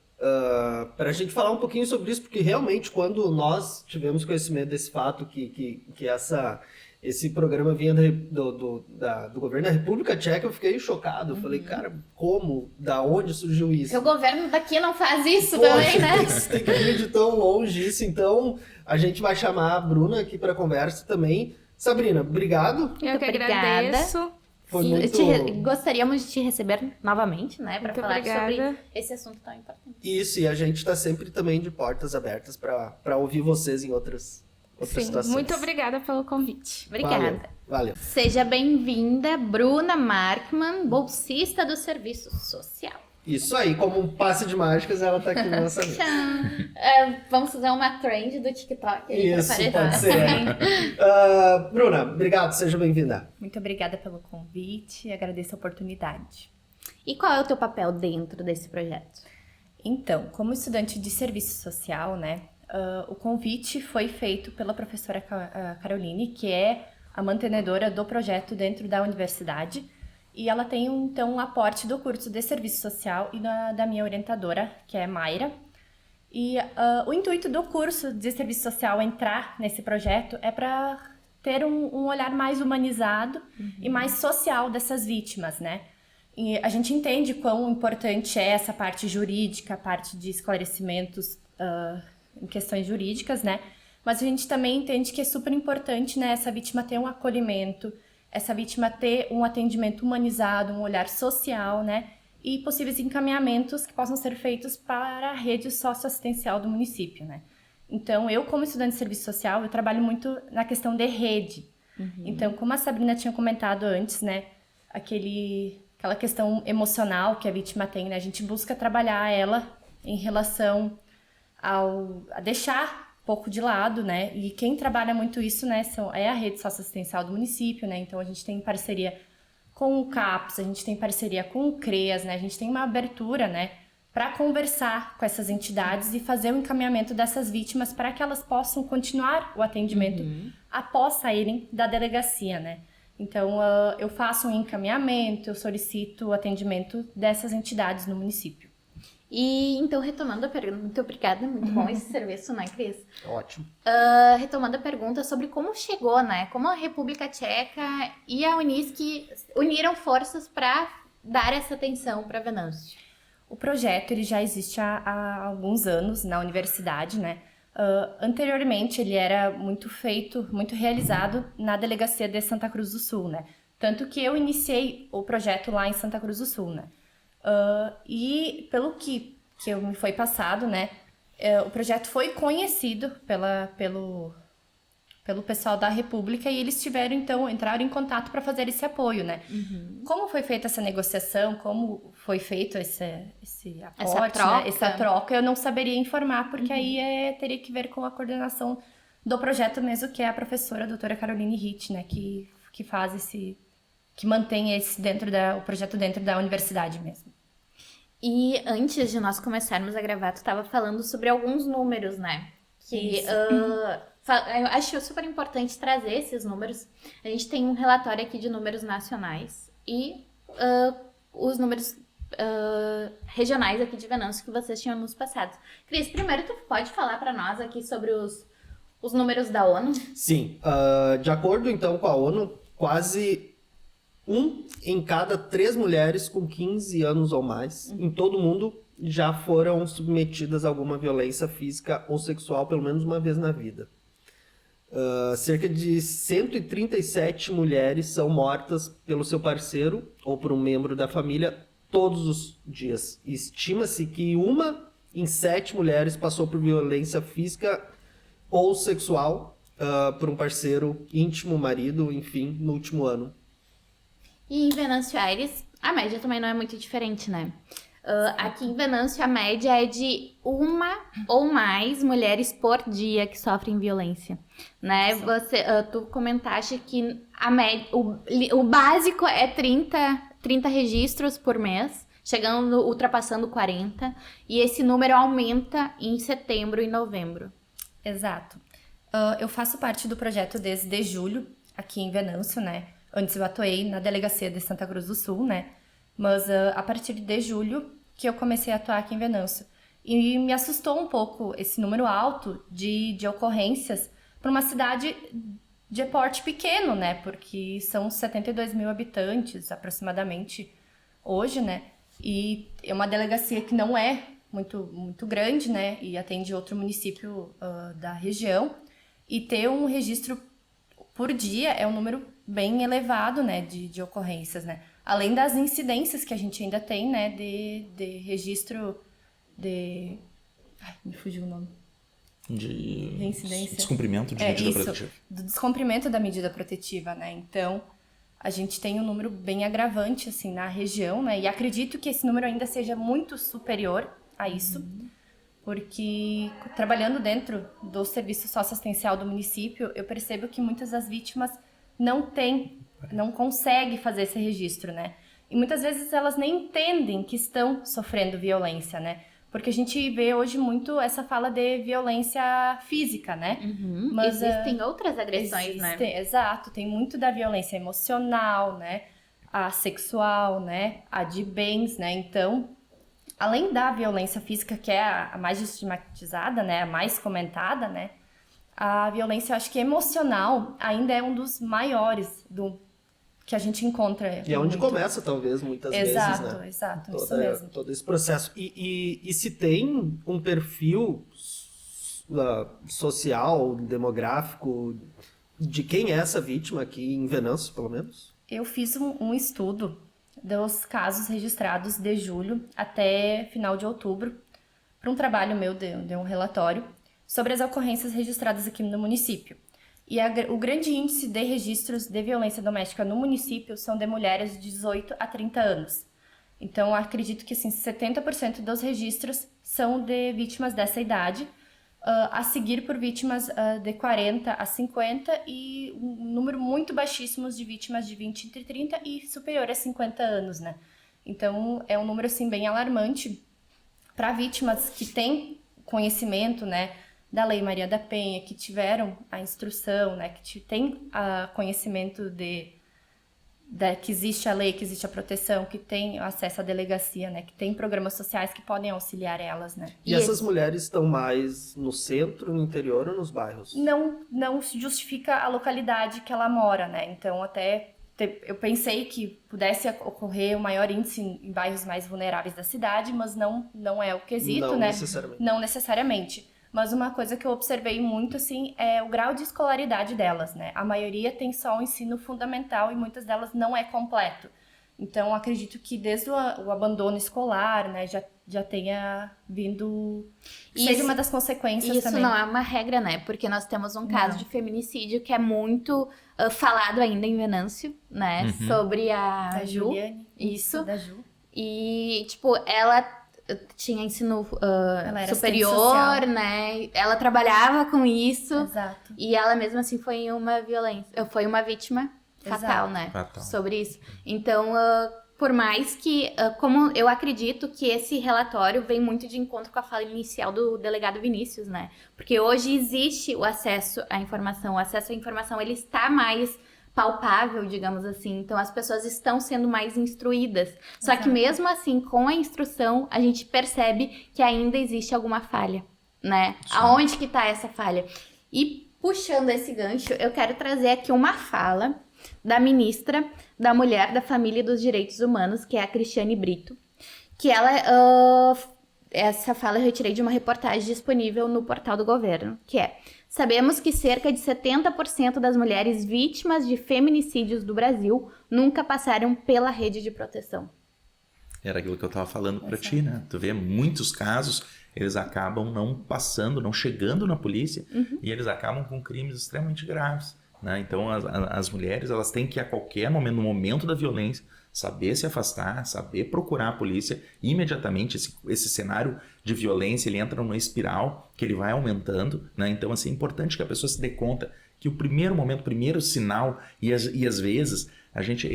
para a gente falar um pouquinho sobre isso, porque realmente quando nós tivemos conhecimento desse fato que esse programa vinha do governo da República Tcheca, eu fiquei chocado. Eu falei, cara, como? Da onde surgiu isso? O governo daqui não faz isso. Poxa, também, né? Tem que vir de tão longe isso. Então, a gente vai chamar a Bruna aqui para conversa também. Sabrina, obrigado. Eu que obrigada. agradeço. Foi Sim, muito... gostaríamos de te receber novamente, né? Para Muito falar obrigada. sobre esse assunto tão importante. Isso, e a gente tá sempre também de portas abertas para ouvir vocês em outras Sim, situações. muito obrigada pelo convite. Obrigada. Valeu. Seja bem-vinda, Bruna Markman, bolsista do Serviço Social. Isso aí, como um passe de mágicas, ela tá aqui no lançamento. Tchau! Vamos fazer uma trend do TikTok. aí pra Isso, aparecer. pode ser. Bruna, obrigado, seja bem-vinda. Muito obrigada pelo convite e agradeço a oportunidade. E qual é o teu papel dentro desse projeto? Então, como estudante de serviço social, né, o convite foi feito pela professora Caroline, que é a mantenedora do projeto dentro da universidade, e ela tem, então, um aporte do curso de serviço social e da minha orientadora, que é Mayra. E o intuito do curso de serviço social entrar nesse projeto é para ter um olhar mais humanizado e mais social dessas vítimas, né? E a gente entende quão importante é essa parte jurídica, a parte de esclarecimentos em questões jurídicas, né? Mas a gente também entende que é super importante, né, essa vítima ter um acolhimento, essa vítima ter um atendimento humanizado, um olhar social, né? E possíveis encaminhamentos que possam ser feitos para a rede socioassistencial do município, né? Então, eu, como estudante de serviço social, eu trabalho muito na questão de rede. Então, como a Sabrina tinha comentado antes, né? Aquela questão emocional que a vítima tem, né? A gente busca trabalhar ela em relação a deixar um pouco de lado, né? E quem trabalha muito isso, né, é a rede socioassistencial do município, né? Então, a gente tem parceria com o CAPS, a gente tem parceria com o CREAS, né? A gente tem uma abertura, né, para conversar com essas entidades e fazer o encaminhamento dessas vítimas para que elas possam continuar o atendimento após saírem da delegacia, né? Então, eu faço um encaminhamento, eu solicito o atendimento dessas entidades no município. E então, retomando a pergunta, muito obrigada, muito bom esse serviço, né, Cris? Ótimo. Retomando a pergunta sobre como chegou, né? Como a República Tcheca e a Unisc uniram forças para dar essa atenção para Venâncio. O projeto ele já existe há alguns anos na universidade, né? Anteriormente ele era muito realizado na delegacia de Santa Cruz do Sul, né? Tanto que eu iniciei o projeto lá em Santa Cruz do Sul, né? E pelo que me foi passado, né? O projeto foi conhecido pelo pessoal da República e eles entraram em contato para fazer esse apoio, né? Como foi feita essa negociação, como foi feito esse aporte, essa troca, eu não saberia informar, porque aí teria que ver com a coordenação do projeto mesmo, que é a professora a doutora Caroline Hitt, né? Que faz que mantém o projeto dentro da universidade mesmo. E antes de nós começarmos a gravar, tu estava falando sobre alguns números, né? Que eu acho super importante trazer esses números. A gente tem um relatório aqui de números nacionais e os números regionais aqui de Venâncio que vocês tinham nos passado. Cris, primeiro tu pode falar para nós aqui sobre os números da ONU? Sim, de acordo então com a ONU, quase 1 em cada 3 mulheres com 15 anos ou mais em todo o mundo já foram submetidas a alguma violência física ou sexual pelo menos uma vez na vida. Cerca de 137 mulheres são mortas pelo seu parceiro ou por um membro da família todos os dias. Estima-se que 1 em 7 mulheres passou por violência física ou sexual por um parceiro íntimo, marido, enfim, no último ano. E em Venâncio Aires, a média também não é muito diferente, né? Aqui em Venâncio, a média é de 1 ou mais mulheres por dia que sofrem violência, né? Tu comentaste que o básico é 30 registros por mês, ultrapassando 40, e esse número aumenta em setembro e novembro. Exato. Eu faço parte do projeto desde julho, aqui em Venâncio, né? Antes eu atuei na delegacia de Santa Cruz do Sul, né? Mas a partir de julho que eu comecei a atuar aqui em Venâncio. E me assustou um pouco esse número alto de ocorrências para uma cidade de porte pequeno, né? Porque são 72 mil habitantes, aproximadamente, hoje, né? E é uma delegacia que não é muito grande, né? E atende outro município da região. E ter um registro por dia é um número bem elevado, né, de ocorrências, né? Além das incidências que a gente ainda tem, né, de registro de... Ai, me fugiu o nome. De incidência. descumprimento de medida protetiva. Do descumprimento da medida protetiva, né? Então, a gente tem um número bem agravante, assim, na região, né? E acredito que esse número ainda seja muito superior a isso, porque trabalhando dentro do serviço socioassistencial do município, eu percebo que muitas das vítimas não conseguem fazer esse registro, né? E muitas vezes elas nem entendem que estão sofrendo violência, né? Porque a gente vê hoje muito essa fala de violência física, né? Mas existem outras agressões, né? Exato, tem muito da violência emocional, né? A sexual, né? A de bens, né? Então, além da violência física, que é a mais estigmatizada, né? A mais comentada, né? A violência, eu acho que emocional ainda é um dos maiores que a gente encontra. E é onde começa, talvez, muitas vezes, né? Exato, isso mesmo. Todo esse processo. E se tem um perfil social, demográfico, de quem é essa vítima aqui em Venâncio, pelo menos? Eu fiz um estudo dos casos registrados de julho até final de outubro, para um trabalho meu de um relatório sobre as ocorrências registradas aqui no município. E o grande índice de registros de violência doméstica no município são de mulheres de 18 a 30 anos. Então, acredito que assim, 70% dos registros são de vítimas dessa idade, a seguir por vítimas de 40 a 50 e um número muito baixíssimo de vítimas de 20 entre 30 e superior a 50 anos, né? Então, é um número assim, bem alarmante para vítimas que têm conhecimento, né, da Lei Maria da Penha, que tiveram a instrução, né, que tem conhecimento que existe a lei, que existe a proteção, que tem acesso à delegacia, né, que tem programas sociais que podem auxiliar elas, né. E essas mulheres estão mais no centro, no interior ou nos bairros? Não justifica a localidade que ela mora, né, então eu pensei que pudesse ocorrer o maior índice em bairros mais vulneráveis da cidade, mas não é o quesito, né? Não necessariamente. Mas uma coisa que eu observei muito, assim, é o grau de escolaridade delas, né? A maioria tem só o ensino fundamental e muitas delas não é completo. Então, acredito que desde o abandono escolar, né, já tenha vindo... seja uma das consequências também. Isso não é uma regra, né? Porque nós temos um caso de feminicídio que é muito falado ainda em Venâncio, né? Sobre a Ju. Juliane. Isso. Da Ju. E, tipo, ela tinha ensino superior, né? Ela trabalhava com isso. Exato. E ela mesmo assim foi uma vítima fatal, Exato. né? Fatal. Sobre isso. Então, por mais que, como eu acredito que esse relatório vem muito de encontro com a fala inicial do delegado Vinícius, né? Porque hoje existe o acesso à informação. O acesso à informação, ele está mais palpável, digamos assim. Então, as pessoas estão sendo mais instruídas. Só que mesmo assim, com a instrução, a gente percebe que ainda existe alguma falha, né? Sim. Aonde que tá essa falha? E puxando esse gancho, eu quero trazer aqui uma fala da ministra da Mulher, da Família e dos Direitos Humanos, que é a Cristiane Brito, que ela... essa fala eu retirei de uma reportagem disponível no portal do governo, que é: sabemos que cerca de 70% das mulheres vítimas de feminicídios do Brasil nunca passaram pela rede de proteção. Era aquilo que eu estava falando para ti, né? Tu vê muitos casos, eles acabam não passando, não chegando na polícia, e eles acabam com crimes extremamente graves, né? Então, as mulheres, elas têm que, a qualquer momento, no momento da violência, saber se afastar, saber procurar a polícia imediatamente. Esse cenário de violência, ele entra numa espiral que ele vai aumentando, né? Então, assim, é importante que a pessoa se dê conta que o primeiro momento, o primeiro sinal, e às vezes, a gente,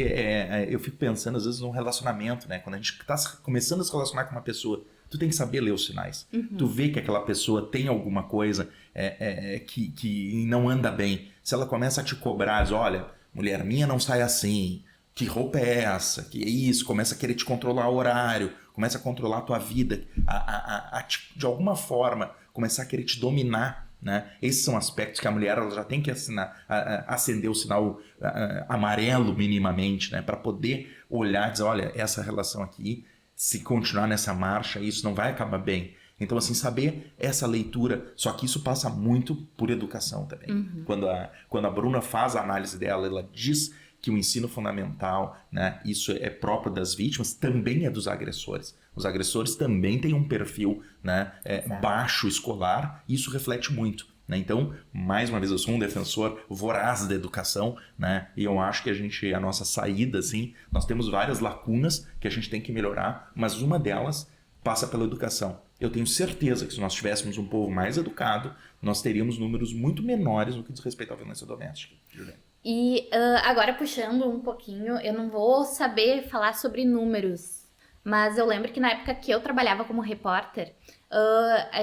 eu fico pensando, às vezes, num relacionamento, né? Quando a gente está começando a se relacionar com uma pessoa, tu tem que saber ler os sinais. Tu vê que aquela pessoa tem alguma coisa que não anda bem. Se ela começa a te cobrar, diz, olha, mulher minha não sai assim, que roupa é essa? Que é isso? Começa a querer te controlar o horário, começa a controlar a tua vida, de alguma forma, começar a querer te dominar, né? Esses são aspectos que a mulher ela já tem que acender o sinal amarelo minimamente, né? Para poder olhar e dizer, olha, essa relação aqui, se continuar nessa marcha, isso não vai acabar bem. Então, assim, saber essa leitura, só que isso passa muito por educação também. Quando a Bruna faz a análise dela, ela diz que o ensino fundamental, né, isso é próprio das vítimas, também é dos agressores. Os agressores também têm um perfil, né, baixo escolar, e isso reflete muito. Né? Então, mais uma vez, eu sou um defensor voraz da educação, né, e eu acho que a nossa saída, assim, nós temos várias lacunas que a gente tem que melhorar, mas uma delas passa pela educação. Eu tenho certeza que se nós tivéssemos um povo mais educado, nós teríamos números muito menores no que diz respeito à violência doméstica. Juliana. E agora puxando um pouquinho, eu não vou saber falar sobre números, mas eu lembro que na época que eu trabalhava como repórter,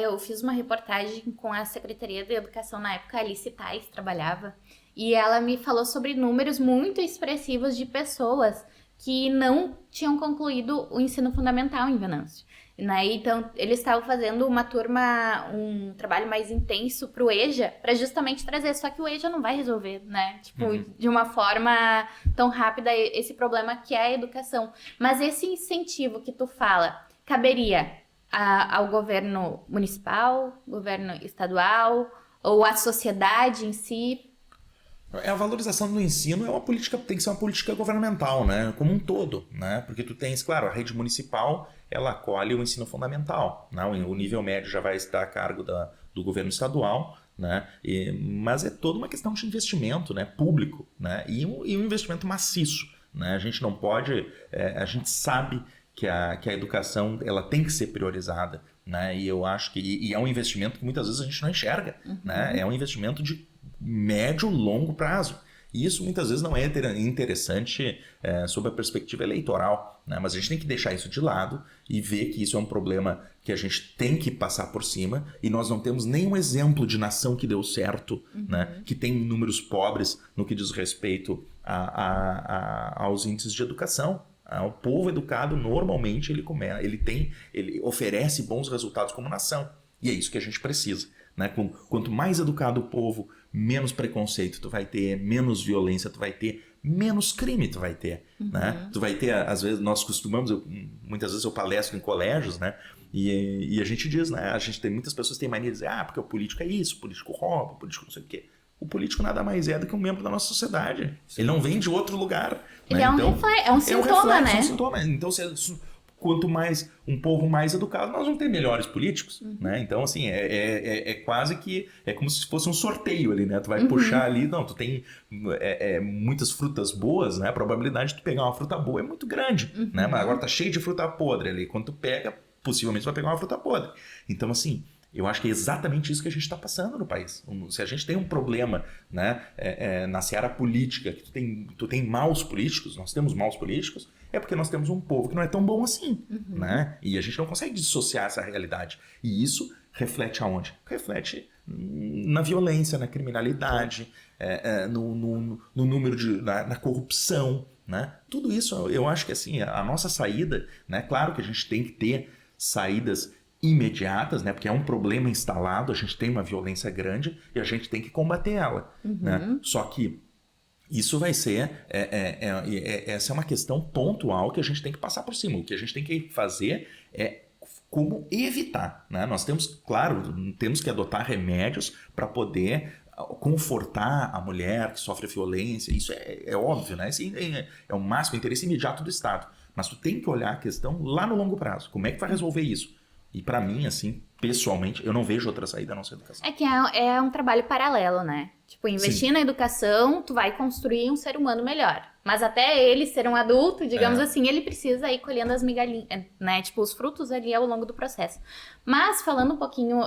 eu fiz uma reportagem com a Secretaria de Educação, na época a Alice Tais trabalhava, e ela me falou sobre números muito expressivos de pessoas que não tinham concluído o ensino fundamental em Venâncio. Né? Então, eles estavam fazendo um trabalho mais intenso pro EJA, para justamente trazer, só que o EJA não vai resolver, né? Tipo, de uma forma tão rápida esse problema que é a educação. Mas esse incentivo que tu fala, caberia ao governo municipal, governo estadual, ou à sociedade em si? A valorização do ensino é uma política, tem que ser uma política governamental, né? Como um todo, né? Porque tu tens, claro, a rede municipal, ela acolhe o ensino fundamental, né? O nível médio já vai estar a cargo do governo estadual, né? Mas é toda uma questão de investimento, né? Público, né? E um investimento maciço, né? A gente não pode, a gente sabe que a educação ela tem que ser priorizada, né? E eu acho que é um investimento que muitas vezes a gente não enxerga, né? É um investimento de médio, longo prazo. E isso muitas vezes não é interessante sob a perspectiva eleitoral, né? Mas a gente tem que deixar isso de lado e ver que isso é um problema que a gente tem que passar por cima, e nós não temos nenhum exemplo de nação que deu certo, né? Que tem números pobres no que diz respeito aos índices de educação. O povo educado normalmente ele oferece bons resultados como nação, e é isso que a gente precisa, né? Quanto mais educado o povo, menos preconceito tu vai ter, menos violência tu vai ter, menos crime tu vai ter, né? Tu vai ter, às vezes, nós costumamos, muitas vezes eu palestro em colégios, né? E a gente diz, né? A gente tem muitas pessoas que têm mania de dizer, porque o político é isso, o político rouba, o político não sei o quê. O político nada mais é do que um membro da nossa sociedade. Sim. Ele não vem de outro lugar. Ele né? é um sintoma, né? É um sintoma. Então, quanto mais um povo mais educado, nós vamos ter melhores políticos, né? Então, assim, é quase que é como se fosse um sorteio ali, né? Tu vai puxar ali, não, tu tem muitas frutas boas, né? A probabilidade de tu pegar uma fruta boa é muito grande, né? Mas agora tá cheio de fruta podre ali. Quando tu pega, possivelmente tu vai pegar uma fruta podre. Então, assim, eu acho que é exatamente isso que a gente está passando no país. Se a gente tem um problema, né, na seara política, que tu tem maus políticos, nós temos maus políticos, é porque nós temos um povo que não é tão bom assim. Né? E a gente não consegue dissociar essa realidade. E isso reflete aonde? Reflete na violência, na criminalidade, no número na corrupção. Né? Tudo isso, eu acho que assim, a nossa saída, né, claro que a gente tem que ter saídas imediatas, né? Porque é um problema instalado, a gente tem uma violência grande e a gente tem que combater ela. Né? Só que isso vai ser, essa é uma questão pontual que a gente tem que passar por cima. O que a gente tem que fazer é como evitar. Né? Nós temos, claro, temos que adotar remédios para poder confortar a mulher que sofre violência. Isso é óbvio, né? Esse é o máximo interesse imediato do Estado. Mas tu tem que olhar a questão lá no longo prazo. Como é que vai resolver isso? E pra mim, assim, pessoalmente, eu não vejo outra saída a não ser educação. É que é um trabalho paralelo, né? Tipo, investir na educação, tu vai construir um ser humano melhor. Mas até ele ser um adulto, digamos assim, ele precisa ir colhendo as migalhinhas, né? Tipo, os frutos ali ao longo do processo. Mas, falando um pouquinho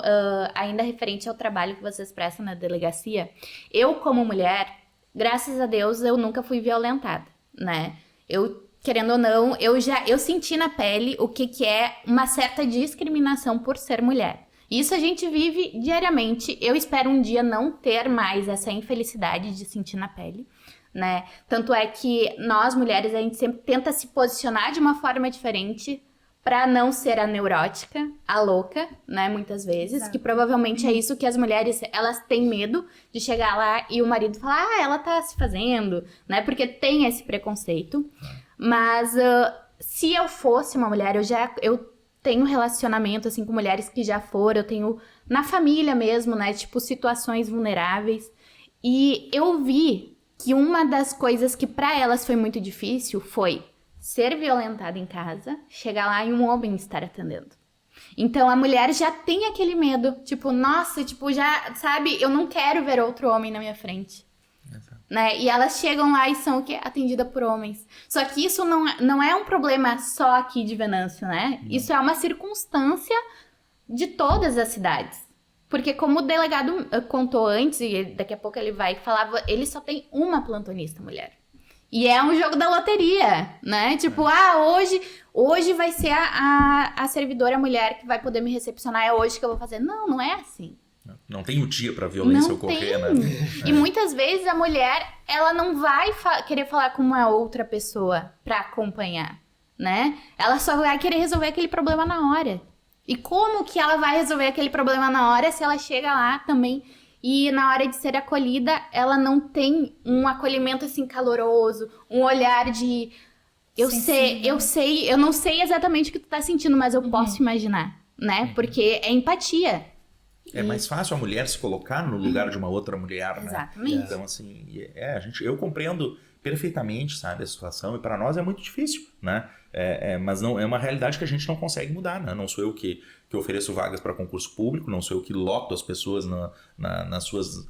ainda referente ao trabalho que vocês prestam na delegacia, eu, como mulher, graças a Deus, eu nunca fui violentada, né? Querendo ou não, eu senti na pele o que é uma certa discriminação por ser mulher. Isso a gente vive diariamente. Eu espero um dia não ter mais essa infelicidade de sentir na pele, né? Tanto é que nós, mulheres, a gente sempre tenta se posicionar de uma forma diferente para não ser a neurótica, a louca, né? Muitas vezes. Exato. Que provavelmente é isso que as mulheres, elas têm medo de chegar lá e o marido falar, ela tá se fazendo, né? Porque tem esse preconceito. Mas se eu fosse uma mulher, eu tenho relacionamento, assim, com mulheres que já foram, eu tenho na família mesmo, né, tipo, situações vulneráveis. E eu vi que uma das coisas que pra elas foi muito difícil foi ser violentada em casa, chegar lá e um homem estar atendendo. Então a mulher já tem aquele medo, tipo, nossa, tipo, já, sabe, eu não quero ver outro homem na minha frente. Né? E elas chegam lá e são o quê? Atendidas por homens. Só que isso não é um problema só aqui de Venâncio, né? Não. Isso é uma circunstância de todas as cidades. Porque como o delegado contou antes, e daqui a pouco ele vai falar, ele só tem uma plantonista mulher. E é um jogo da loteria, né? Tipo, hoje vai ser a servidora mulher que vai poder me recepcionar, é hoje que eu vou fazer. Não é assim. Não tem o dia pra violência ocorrer, né? E muitas vezes a mulher, ela não vai querer falar com uma outra pessoa pra acompanhar, né? Ela só vai querer resolver aquele problema na hora. E como que ela vai resolver aquele problema na hora se ela chega lá também e na hora de ser acolhida, ela não tem um acolhimento assim caloroso, um olhar de eu não sei exatamente o que tu tá sentindo, mas eu posso imaginar, né? Porque é empatia. É mais fácil a mulher se colocar no lugar de uma outra mulher, né? Exatamente. Então, assim, eu compreendo perfeitamente, sabe, a situação, e para nós é muito difícil, né? Mas não é uma realidade que a gente não consegue mudar, né? Não sou eu que ofereço vagas para concurso público, não sou eu que loto as pessoas nas suas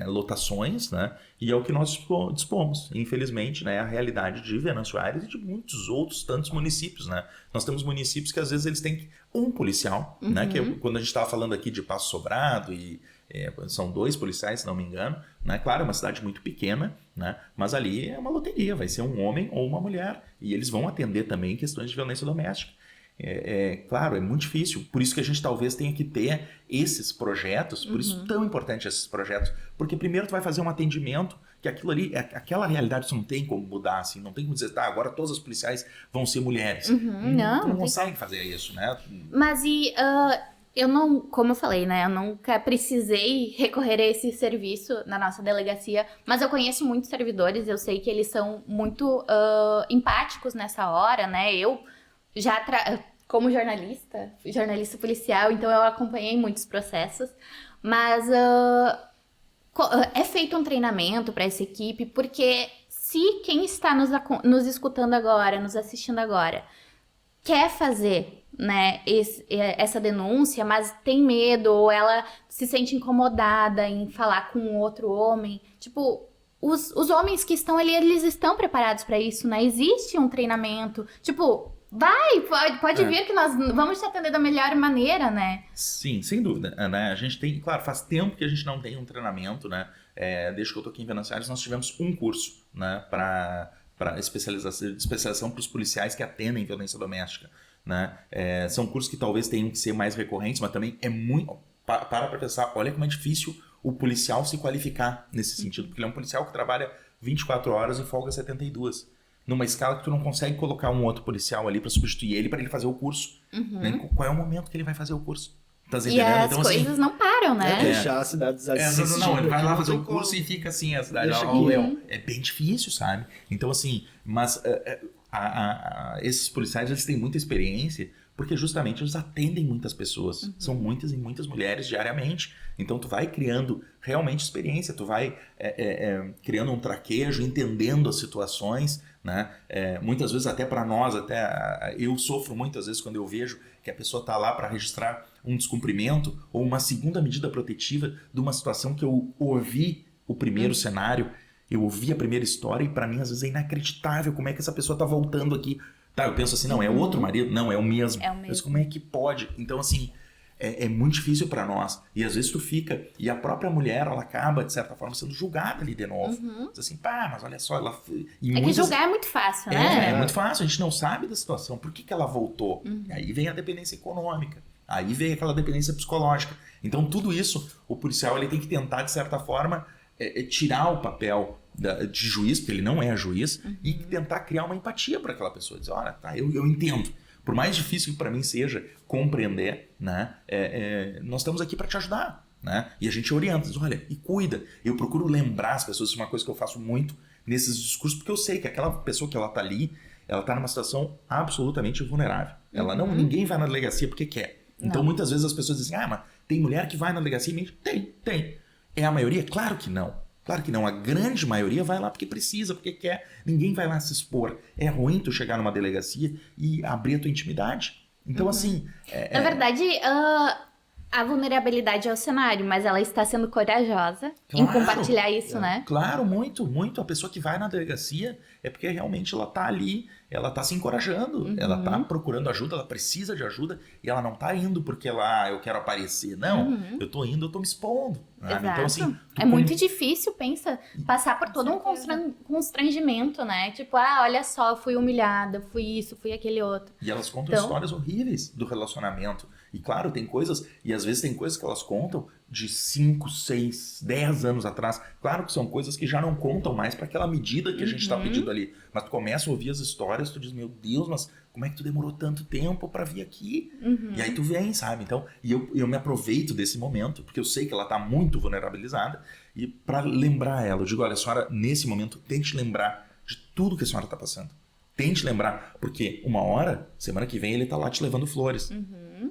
lotações, né? E é o que nós dispomos. Infelizmente, né, é a realidade de Venâncio Aires e de muitos outros tantos municípios, né? Nós temos municípios que às vezes eles têm um policial, né? Que quando a gente estava falando aqui de Passo Sobrado e são 2 policiais, se não me engano, né? Claro, é uma cidade muito pequena, né? Mas ali é uma loteria, vai ser um homem ou uma mulher. E eles vão atender também questões de violência doméstica. Claro, é muito difícil. Por isso que a gente talvez tenha que ter esses projetos, por isso tão importante esses projetos. Porque primeiro tu vai fazer um atendimento, que aquilo ali, aquela realidade tu não tem como mudar, assim, não tem como dizer, tá, agora todas as policiais vão ser mulheres. Tu não consegue fazer isso, né? Mas eu não, como eu falei, né, eu nunca precisei recorrer a esse serviço na nossa delegacia, mas eu conheço muitos servidores, eu sei que eles são muito empáticos nessa hora, né, eu já, como jornalista policial, então eu acompanhei muitos processos, mas é feito um treinamento para essa equipe, porque se quem está nos escutando agora, nos assistindo agora, quer fazer, né, essa denúncia, mas tem medo, ou ela se sente incomodada em falar com outro homem, tipo, os homens que estão ali, eles estão preparados para isso, né? Existe um treinamento, tipo, pode vir que nós vamos te atender da melhor maneira, né? Sim, sem dúvida, né? A gente tem, claro, faz tempo que a gente não tem um treinamento, né? Desde que eu tô aqui em Venâncio Aires, nós tivemos um curso, né, para especialização para os policiais que atendem violência doméstica, né? São cursos que talvez tenham que ser mais recorrentes, mas também é muito... Para pensar, olha como é difícil o policial se qualificar nesse sentido, porque ele é um policial que trabalha 24 horas e folga 72. Numa escala que tu não consegue colocar um outro policial ali para substituir ele, para ele fazer o curso. Né? Qual é o momento que ele vai fazer o curso? Tá entendendo? E as então, coisas assim, não param, né? Deixar a cidade não, ele vai lá fazer o curso e fica assim, a cidade é bem difícil, sabe? Então, assim, mas esses policiais, eles têm muita experiência, porque justamente eles atendem muitas pessoas. São muitas e muitas mulheres diariamente. Então, tu vai criando realmente experiência, tu vai criando um traquejo, entendendo as situações, né? Muitas vezes até para nós, eu sofro muitas vezes quando eu vejo que a pessoa está lá para registrar um descumprimento ou uma segunda medida protetiva de uma situação que eu ouvi o primeiro cenário, eu ouvi a primeira história e para mim às vezes é inacreditável como é que essa pessoa está voltando aqui. Tá, eu penso assim, não, é outro marido? Não, é o mesmo. Mas como é que pode? Então, assim, é muito difícil para nós. E às vezes tu fica, e a própria mulher, ela acaba, de certa forma, sendo julgada ali de novo. Diz assim, mas olha só, ela... que julgar é muito fácil, né? É muito fácil, a gente não sabe da situação. Por que ela voltou? Aí vem a dependência econômica. Aí vem aquela dependência psicológica. Então, tudo isso, o policial ele tem que tentar, de certa forma, tirar o papel de juiz, porque ele não é juiz, e tentar criar uma empatia para aquela pessoa. Dizer, olha, tá, eu entendo. Por mais difícil que para mim seja compreender, né, nós estamos aqui para te ajudar. Né? E a gente orienta, diz, olha, e cuida. Eu procuro lembrar as pessoas, isso é uma coisa que eu faço muito nesses discursos, porque eu sei que aquela pessoa que ela tá ali, ela tá numa situação absolutamente vulnerável. Ela ninguém vai na delegacia porque quer. Então, muitas vezes as pessoas dizem, mas tem mulher que vai na delegacia e mente. Tem. É a maioria? Claro que não. Claro que não. A grande maioria vai lá porque precisa, porque quer. Ninguém vai lá se expor. É ruim tu chegar numa delegacia e abrir a tua intimidade. Então, assim... Na verdade, a vulnerabilidade é o cenário, mas ela está sendo corajosa em compartilhar isso, né? Claro, muito, muito. A pessoa que vai na delegacia é porque realmente ela tá ali, ela tá se encorajando, ela tá procurando ajuda, ela precisa de ajuda e ela não tá indo porque eu quero aparecer. Não, eu tô indo, eu tô me expondo. Exato. Então, assim, é muito difícil, pensa, passar por todo um constrangimento, né? Tipo, olha só, fui humilhada, fui isso, fui aquele outro. E elas contam histórias horríveis do relacionamento. E claro, tem coisas, e às vezes tem coisas que elas contam de 5, 6, 10 anos atrás. Claro que são coisas que já não contam mais para aquela medida que a gente está pedindo ali. Mas tu começa a ouvir as histórias, tu diz, meu Deus, mas como é que tu demorou tanto tempo para vir aqui? E aí tu vem, sabe? Então, e eu me aproveito desse momento, porque eu sei que ela tá muito vulnerabilizada, e para lembrar ela, eu digo, olha, a senhora, nesse momento, tente lembrar de tudo que a senhora tá passando. Tente lembrar, porque uma hora, semana que vem, ele tá lá te levando flores.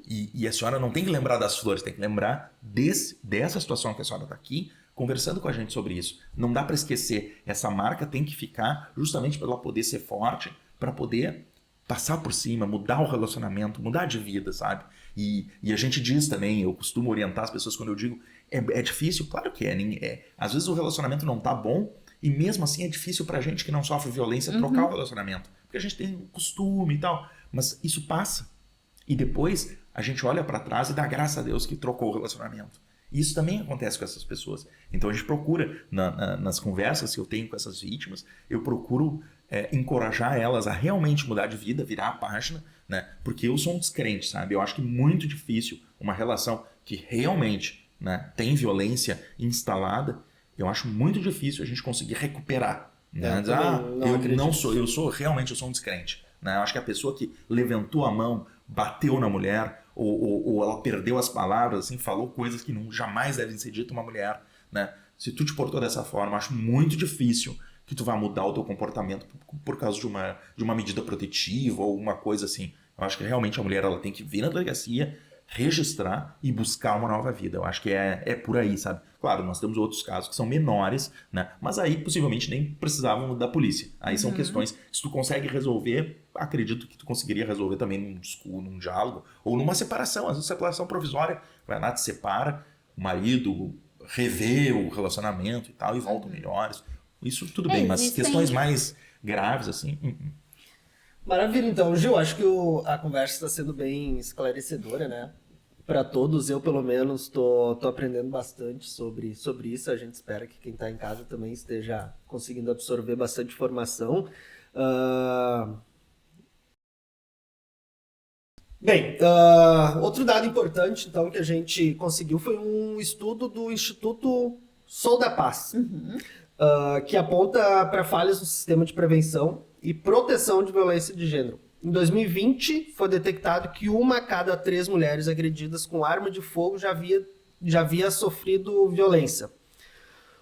E a senhora não tem que lembrar das flores, tem que lembrar dessa situação que a senhora tá aqui, conversando com a gente sobre isso. Não dá para esquecer. Essa marca tem que ficar justamente para ela poder ser forte, para poder passar por cima, mudar o relacionamento, mudar de vida, sabe? E a gente diz também, eu costumo orientar as pessoas quando eu digo, é difícil? Claro que é. Às vezes o relacionamento não tá bom, e mesmo assim é difícil pra gente que não sofre violência trocar o relacionamento. Porque a gente tem um costume e tal. Mas isso passa. E depois a gente olha pra trás e dá graças a Deus que trocou o relacionamento. E isso também acontece com essas pessoas. Então a gente procura, nas conversas que eu tenho com essas vítimas, eu procuro encorajar elas a realmente mudar de vida, virar a página, né? Porque eu sou um descrente, sabe? Eu acho que é muito difícil uma relação que realmente, né, tem violência instalada. Eu acho muito difícil a gente conseguir recuperar. Né? Eu sou um descrente. Né? Eu acho que a pessoa que levantou a mão, bateu na mulher, ou ela perdeu as palavras, assim, falou coisas que jamais devem ser ditas a uma mulher. Né? Se tu te portou dessa forma, eu acho muito difícil que tu vá mudar o teu comportamento por causa de uma medida protetiva ou alguma coisa assim. Eu acho que realmente a mulher ela tem que vir na delegacia, registrar e buscar uma nova vida. Eu acho que é por aí, sabe? Claro, nós temos outros casos que são menores, né? Mas aí possivelmente nem precisavam da polícia. Aí são questões, se tu consegue resolver, acredito que tu conseguiria resolver também num diálogo ou numa separação. Às vezes separação provisória, vai lá, te separa, o marido revê o relacionamento e tal e voltam melhores. Isso tudo bem, mas questões mais graves assim... Maravilha, então, Gil, acho que a conversa está sendo bem esclarecedora, né? Para todos, eu pelo menos tô aprendendo bastante sobre isso. A gente espera que quem está em casa também esteja conseguindo absorver bastante informação. Outro dado importante, então, que a gente conseguiu foi um estudo do Instituto Sou da Paz, que aponta para falhas no sistema de prevenção e proteção de violência de gênero. Em 2020, foi detectado que 1 a cada 3 mulheres agredidas com arma de fogo já havia sofrido violência.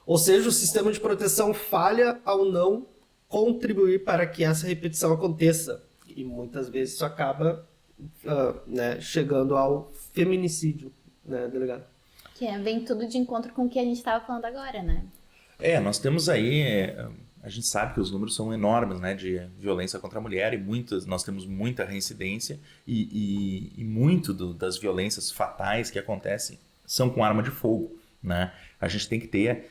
Ou seja, o sistema de proteção falha ao não contribuir para que essa repetição aconteça. E muitas vezes isso acaba chegando ao feminicídio, né, delegado? Que vem tudo de encontro com o que a gente estava falando agora, né? Nós temos aí... A gente sabe que os números são enormes, né, de violência contra a mulher e nós temos muita reincidência e muito das violências fatais que acontecem são com arma de fogo. Né? A gente tem que ter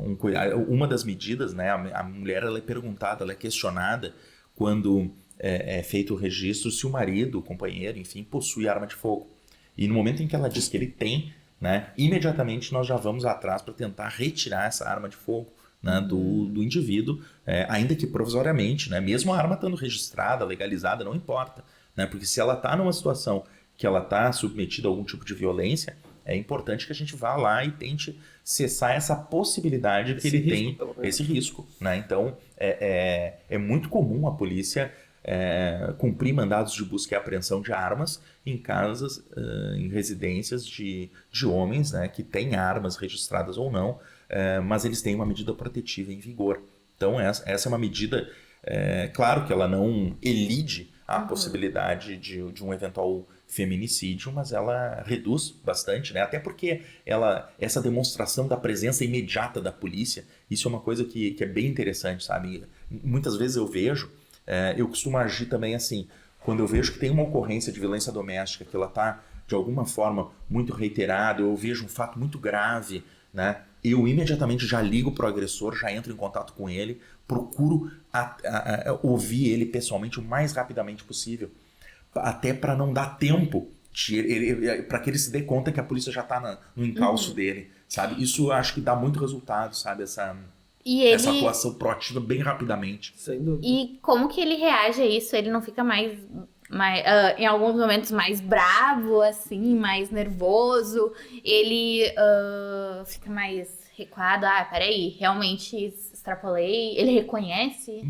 um cuidado. Uma das medidas, né, a mulher ela é perguntada, ela é questionada quando é feito o registro se o marido, o companheiro, enfim, possui arma de fogo. E no momento em que ela diz que ele tem, né, imediatamente nós já vamos atrás para tentar retirar essa arma de fogo. Né, do indivíduo, ainda que provisoriamente, né, mesmo a arma estando registrada, legalizada, não importa. Né, porque se ela está numa situação que ela está submetida a algum tipo de violência, é importante que a gente vá lá e tente cessar essa possibilidade que ele tem, esse risco. Né? Então, é muito comum a polícia cumprir mandados de busca e apreensão de armas em casas, em residências de homens, né, que têm armas registradas ou não, mas eles têm uma medida protetiva em vigor. Então, essa é uma medida, claro que ela não elide a possibilidade de um eventual feminicídio, mas ela reduz bastante, né? Até porque essa demonstração da presença imediata da polícia, isso é uma coisa que é bem interessante, sabe? Muitas vezes eu costumo agir também assim, quando eu vejo que tem uma ocorrência de violência doméstica, que ela está, de alguma forma, muito reiterada, eu vejo um fato muito grave, né? Eu imediatamente já ligo para o agressor, já entro em contato com ele, procuro ouvir ele pessoalmente o mais rapidamente possível, até para não dar tempo, para que ele se dê conta que a polícia já está no encalço dele, sabe? Isso eu acho que dá muito resultado, sabe? Essa atuação proativa bem rapidamente. Sem dúvida. E como que ele reage a isso? Ele não fica mais em alguns momentos mais bravo, assim, mais nervoso? Ele fica mais recuado? Peraí, realmente extrapolei? Ele reconhece?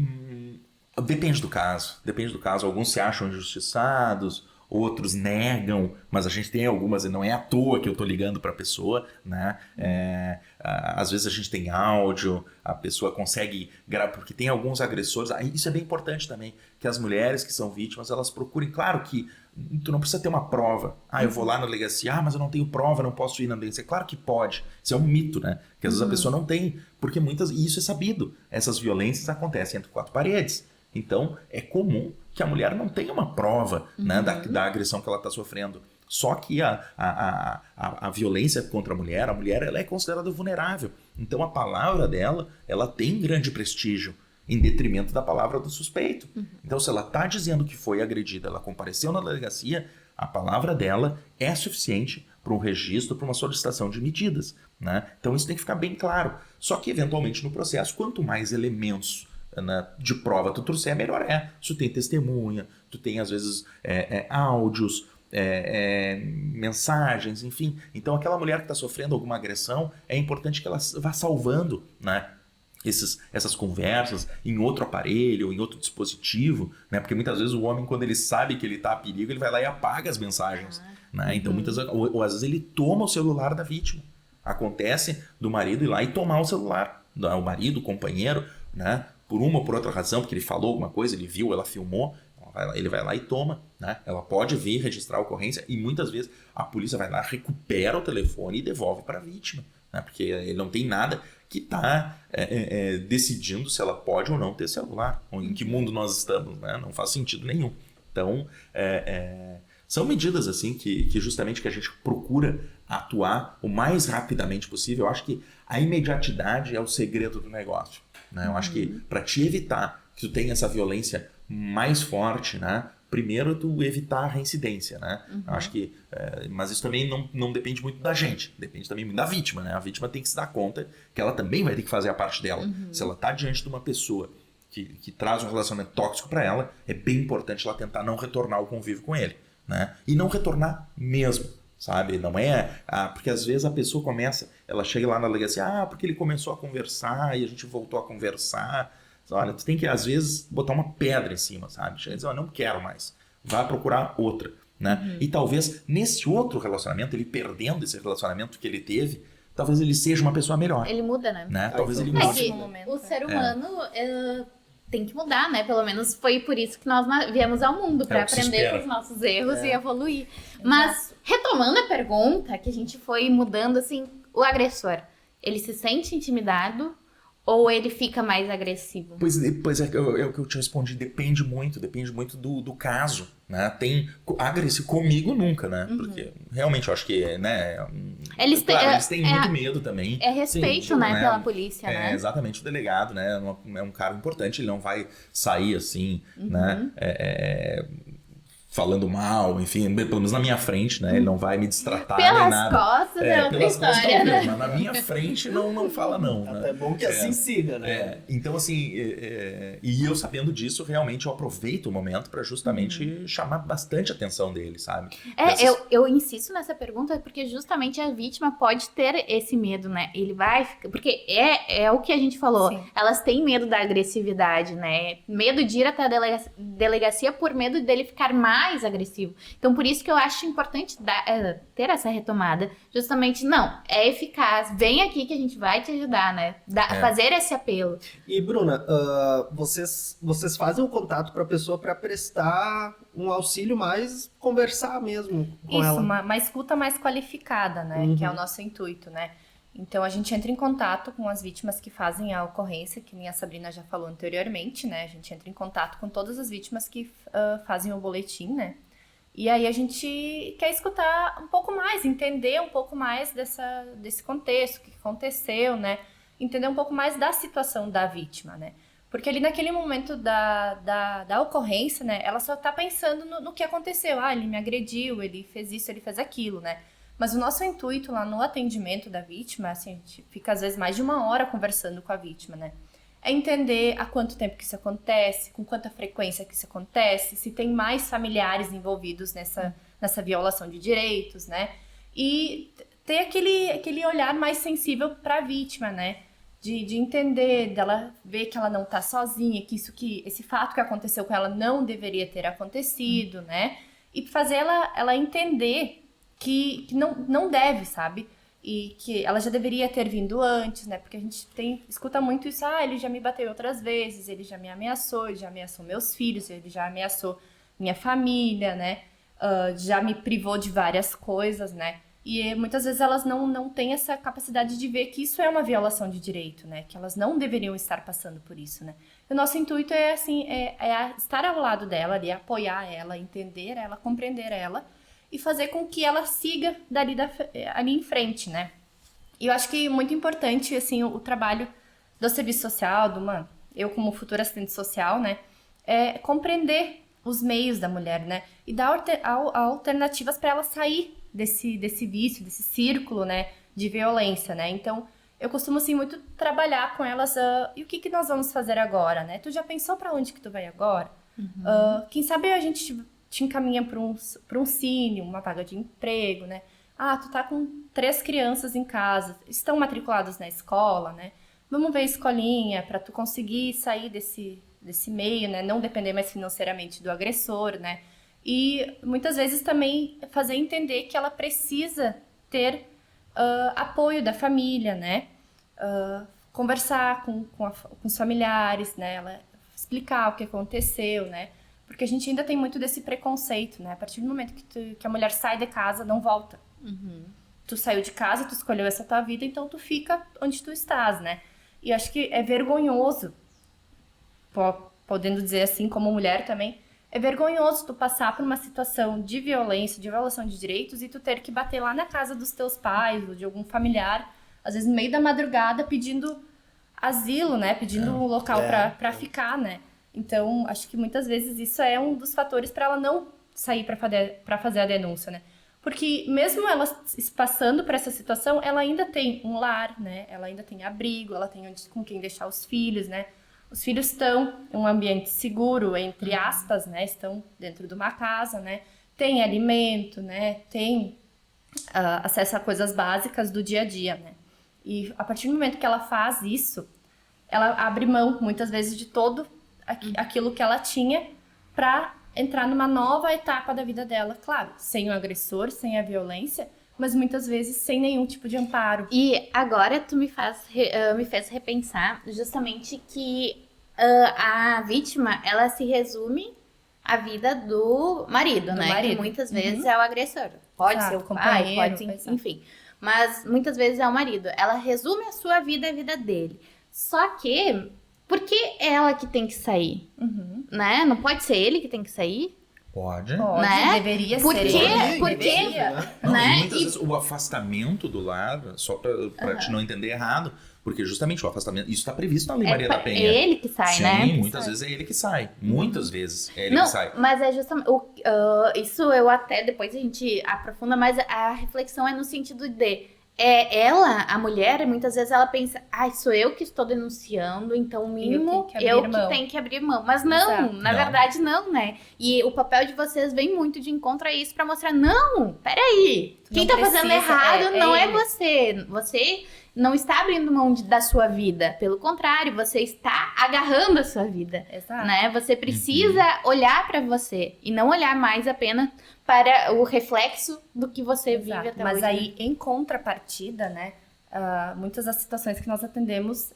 Depende do caso. Alguns se acham injustiçados, outros negam, mas a gente tem algumas, e não é à toa que eu tô ligando para a pessoa, né? Às vezes a gente tem áudio, a pessoa consegue gravar, porque tem alguns agressores, isso é bem importante também, que as mulheres que são vítimas, elas procurem, claro que tu não precisa ter uma prova, eu vou lá na delegacia, mas eu não tenho prova, não posso ir na delegacia, claro que pode, isso é um mito, né? Que às vezes a pessoa não tem, porque e isso é sabido, essas violências acontecem entre 4 paredes. Então, é comum que a mulher não tenha uma prova, né, da agressão que ela está sofrendo. Só que a violência contra a mulher ela é considerada vulnerável. Então, a palavra dela, ela tem grande prestígio, em detrimento da palavra do suspeito. Então, se ela está dizendo que foi agredida, ela compareceu na delegacia, a palavra dela é suficiente para um registro, para uma solicitação de medidas, né? Então, isso tem que ficar bem claro. Só que, eventualmente, no processo, quanto mais elementos de prova tu trouxer, melhor é. Se tu tem testemunha, tu tem às vezes áudios, mensagens, enfim. Então aquela mulher que está sofrendo alguma agressão, é importante que ela vá salvando, né, essas conversas em outro aparelho, em outro dispositivo, né? Porque muitas vezes o homem, quando ele sabe que ele está a perigo, ele vai lá e apaga as mensagens, né? Então muitas vezes, ou às vezes ele toma o celular da vítima. Acontece do marido ir lá e tomar o celular, o marido, o companheiro, né? Por uma ou por outra razão, porque ele falou alguma coisa, ele viu, ela filmou, ele vai lá e toma, né? Ela pode vir registrar a ocorrência e muitas vezes a polícia vai lá, recupera o telefone e devolve para a vítima, né? Porque ele não tem nada que está decidindo se ela pode ou não ter celular. Em que mundo nós estamos, né? Não faz sentido nenhum. Então, são medidas assim que justamente que a gente procura atuar o mais rapidamente possível. Eu acho que a imediatidade é o segredo do negócio, né? Eu acho que para te evitar que tu tenha essa violência mais forte, né? Primeiro tu evitar a reincidência, né? Eu acho que, mas isso também não depende muito da gente, depende também muito da vítima, né? A vítima tem que se dar conta que ela também vai ter que fazer a parte dela. Se ela está diante de uma pessoa que traz um relacionamento tóxico para ela, é bem importante ela tentar não retornar ao convívio com ele, né? E não retornar mesmo, sabe? Não porque às vezes a pessoa ela chega lá na delegacia, porque ele começou a conversar e a gente voltou a conversar. Olha, tu tem que às vezes botar uma pedra em cima, sabe? Chega e dizer, não quero mais, vai procurar outra, né? E talvez nesse outro relacionamento, ele perdendo esse relacionamento que ele teve, talvez ele seja uma pessoa melhor. Ele muda, né? Talvez ele mude. mude. O ser humano tem que mudar, né? Pelo menos foi por isso que nós viemos ao mundo, para aprender com os nossos erros e evoluir. Mas, retomando a pergunta, que a gente foi mudando, assim, o agressor, ele se sente intimidado ou ele fica mais agressivo? Pois é o que eu te respondi, depende muito do caso, né? Tem agressivo comigo nunca, né? Porque realmente eu acho que, né? Eles têm muito medo também. É respeito, sim, né? Pela polícia, né? Exatamente, o delegado, né? É um cara importante, ele não vai sair assim, né? Falando mal, enfim, pelo menos na minha frente, né? Ele não vai me destratar nem nada. Pelas costas é outra história, né? Mas na minha frente não fala não, né? É bom que assim siga, né? Então, assim, e eu sabendo disso, realmente eu aproveito o momento para justamente chamar bastante a atenção dele, sabe? Eu insisto nessa pergunta porque justamente a vítima pode ter esse medo, né? Ele vai ficar... Porque é o que a gente falou. Sim. Elas têm medo da agressividade, né? Medo de ir até a delegacia por medo dele ficar mais mais agressivo. Então, por isso que eu acho importante ter essa retomada. Justamente, não, é eficaz. Vem aqui que a gente vai te ajudar, né? Fazer esse apelo. E, Bruna, vocês fazem um contato para a pessoa para prestar um auxílio mais, conversar mesmo com ela? Isso, uma escuta mais qualificada, né? Que é o nosso intuito, né? Então, a gente entra em contato com as vítimas que fazem a ocorrência, que nem a Sabrina já falou anteriormente, né? A gente entra em contato com todas as vítimas que fazem o boletim, né? E aí a gente quer escutar um pouco mais, entender um pouco mais desse contexto, o que aconteceu, né? Entender um pouco mais da situação da vítima, né? Porque ali naquele momento da ocorrência, né? Ela só tá pensando no que aconteceu. Ah, ele me agrediu, ele fez isso, ele fez aquilo, né? Mas o nosso intuito lá no atendimento da vítima, assim, a gente fica às vezes mais de 1 hora conversando com a vítima, né? É entender há quanto tempo que isso acontece, com quanta frequência que isso acontece, se tem mais familiares envolvidos nessa violação de direitos, né? E ter aquele olhar mais sensível para a vítima, né? De entender, dela ver que ela não tá sozinha, que esse fato que aconteceu com ela não deveria ter acontecido, né? E fazer ela entender que não deve, sabe? E que ela já deveria ter vindo antes, né? Porque a gente escuta muito isso, ele já me bateu outras vezes, ele já me ameaçou, ele já ameaçou meus filhos, ele já ameaçou minha família, né? Já me privou de várias coisas, né? E muitas vezes elas não têm essa capacidade de ver que isso é uma violação de direito, né? Que elas não deveriam estar passando por isso, né? E o nosso intuito é, assim, estar ao lado dela, ali, apoiar ela, entender ela, compreender ela, e fazer com que ela siga ali em frente, né? E eu acho que muito importante, assim, o trabalho do serviço social, eu como futura assistente social, né? É compreender os meios da mulher, né? E dar alternativas para ela sair desse vício, desse círculo, né? De violência, né? Então, eu costumo, assim, muito trabalhar com elas. E o que nós vamos fazer agora, né? Tu já pensou para onde que tu vai agora? Quem sabe a gente te encaminha para um cine, uma vaga de emprego, né? Tu tá com 3 crianças em casa, estão matriculadas na escola, né? Vamos ver a escolinha para tu conseguir sair desse meio, né? Não depender mais financeiramente do agressor, né? E muitas vezes também fazer entender que ela precisa ter apoio da família, né? Conversar com os familiares, né? Ela explicar o que aconteceu, né? Porque a gente ainda tem muito desse preconceito, né? A partir do momento que a mulher sai de casa, não volta. Tu saiu de casa, tu escolheu essa tua vida, então tu fica onde tu estás, né? E acho que é vergonhoso, podendo dizer assim, como mulher também, é vergonhoso tu passar por uma situação de violência, de violação de direitos, e tu ter que bater lá na casa dos teus pais ou de algum familiar, às vezes no meio da madrugada, pedindo asilo, né? Pedindo um local pra ficar, né? Então, acho que muitas vezes isso é um dos fatores para ela não sair para fazer a denúncia, né? Porque mesmo ela passando por essa situação, ela ainda tem um lar, né? Ela ainda tem abrigo, ela tem com quem deixar os filhos, né? Os filhos estão em um ambiente seguro, entre aspas, né? Estão dentro de uma casa, né? Tem alimento, né? Tem acesso a coisas básicas do dia a dia, né? E a partir do momento que ela faz isso, ela abre mão, muitas vezes, de todo aquilo que ela tinha para entrar numa nova etapa da vida dela, claro, sem o agressor, sem a violência, mas muitas vezes sem nenhum tipo de amparo. E agora tu me fez repensar justamente que a vítima, ela se resume à vida do marido, né? Marido. Que muitas vezes é o agressor. Pode ser o pai, pode ser, enfim. Mas muitas vezes é o marido. Ela resume a sua vida e a vida dele. Só que por que ela que tem que sair? Né? Não pode ser ele que tem que sair? Pode. Né? Deveria Por ser. quê? Porque, Deveria. Não, né? muitas vezes o afastamento do lar, só pra te não entender errado, porque justamente o afastamento, isso está previsto na Lei Maria da Penha. É ele que sai, Sim, né? muitas vezes é ele que sai. Muitas vezes é ele Não, que sai. mas é justamente... isso eu até, depois a gente aprofunda, mas a reflexão é no sentido de... ela, a mulher, muitas vezes ela pensa, sou eu que estou denunciando, então o mínimo eu que tenho que abrir mão. Mas não, Exato. na verdade não, né? E o papel de vocês vem muito de encontro a isso pra mostrar, não, peraí, quem tá fazendo errado não é você. Você não está abrindo mão da sua vida. Pelo contrário, você está agarrando a sua vida. Exato. Né? Você precisa olhar para você e não olhar mais apenas para o reflexo do que você vive até Mas hoje. aí, em contrapartida, né, muitas das situações que nós atendemos,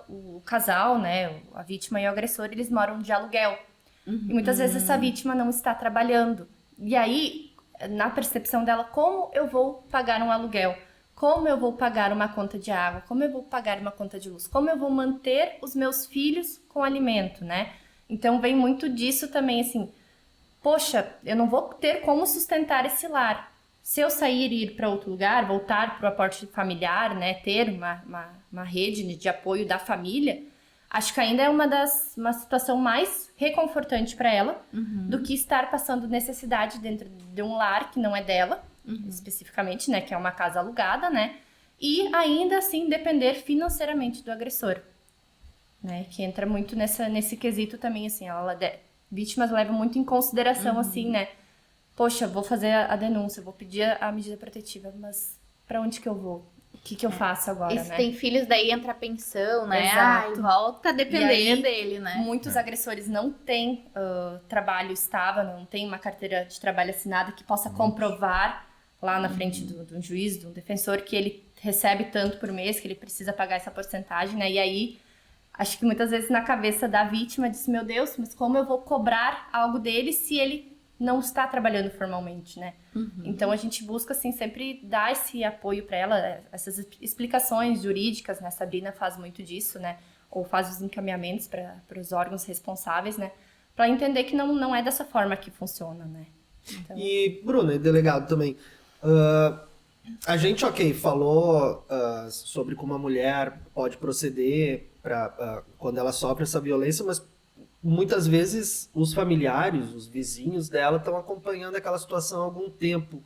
o casal, né, a vítima e o agressor, eles moram de aluguel. E muitas vezes essa vítima não está trabalhando. E aí, na percepção dela, como eu vou pagar um aluguel? Como eu vou pagar uma conta de água? Como eu vou pagar uma conta de luz? Como eu vou manter os meus filhos com alimento, né? Então, vem muito disso também, assim, poxa, eu não vou ter como sustentar esse lar. Se eu sair e ir para outro lugar, voltar para o aporte familiar, né, ter uma rede de apoio da família, acho que ainda é uma situação mais reconfortante para ela do que estar passando necessidade dentro de um lar que não é dela, especificamente, né, que é uma casa alugada, né, e ainda assim depender financeiramente do agressor, né, que entra muito nesse quesito também, assim, vítimas levam muito em consideração, assim, né, poxa, vou fazer a denúncia, vou pedir a medida protetiva, mas para onde que eu vou? O que eu faço agora, E se né? tem filhos, daí entra a pensão, né? Exato. Ai, volta a depender E aí, dele, né? Muitos agressores não têm trabalho estável, não têm uma carteira de trabalho assinada que possa comprovar lá na frente do juiz, do defensor, que ele recebe tanto por mês, que ele precisa pagar essa porcentagem, né? E aí, acho que muitas vezes na cabeça da vítima diz, meu Deus, mas como eu vou cobrar algo dele se ele não está trabalhando formalmente, né? Então a gente busca, assim, sempre dar esse apoio para ela, essas explicações jurídicas, né? A Sabrina faz muito disso, né? Ou faz os encaminhamentos para os órgãos responsáveis, né? Para entender que não é dessa forma que funciona, né? Então... E, Bruna, e delegado também, a gente, falou sobre como a mulher pode proceder quando ela sofre essa violência, mas muitas vezes os familiares, os vizinhos dela estão acompanhando aquela situação há algum tempo.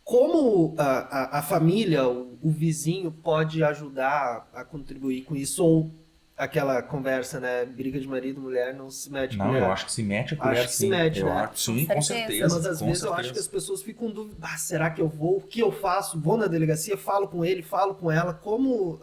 Como a família, o vizinho pode ajudar a contribuir com isso? Ou aquela conversa, né? Briga de marido, mulher, não se mete com mulher. Não, eu acho que se mete a colher, Acho que se mete, né? Acho, sim, com certeza. Mas às vezes eu acho que as pessoas ficam em dúvida. Será que eu vou? O que eu faço? Vou na delegacia, falo com ele, falo com ela. Como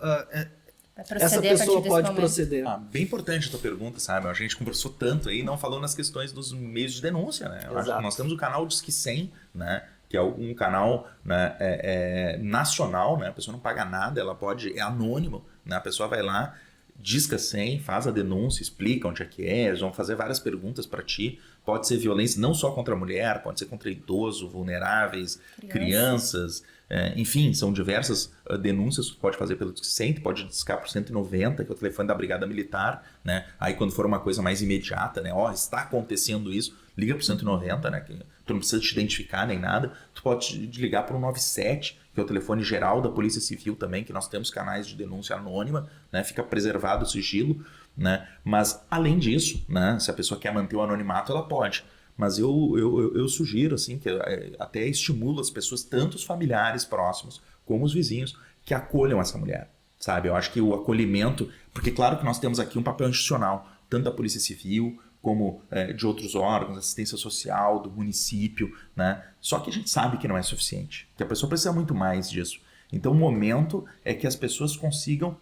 essa pessoa pode proceder? Bem importante a tua pergunta, sabe? A gente conversou tanto aí, não falou nas questões dos meios de denúncia, né? Eu acho que nós temos o canal Disque 100, né? Que é um canal, né, nacional, né? A pessoa não paga nada, ela é anônimo, né? A pessoa vai lá, disca 100, faz a denúncia, explica onde é que é, eles vão fazer várias perguntas para ti. Pode ser violência não só contra a mulher, pode ser contra idoso, vulneráveis, crianças, enfim, são diversas denúncias que tu pode fazer pelo Disque 100, tu pode discar pro 190, que é o telefone da Brigada Militar, né? Aí quando for uma coisa mais imediata, né? Está acontecendo isso, liga pro 190, né? Que tu não precisa te identificar nem nada, tu pode ligar pro 97, que é o telefone geral da Polícia Civil também, que nós temos canais de denúncia anônima, né? Fica preservado o sigilo, né? Mas além disso, né? Se a pessoa quer manter o anonimato, ela pode. Mas eu sugiro, assim, que até estimulo as pessoas, tanto os familiares próximos como os vizinhos, que acolham essa mulher, sabe? Eu acho que o acolhimento... Porque claro que nós temos aqui um papel institucional, tanto da Polícia Civil como de outros órgãos, assistência social, do município, né? Só que a gente sabe que não é suficiente, que a pessoa precisa muito mais disso. Então o momento é que as pessoas consigam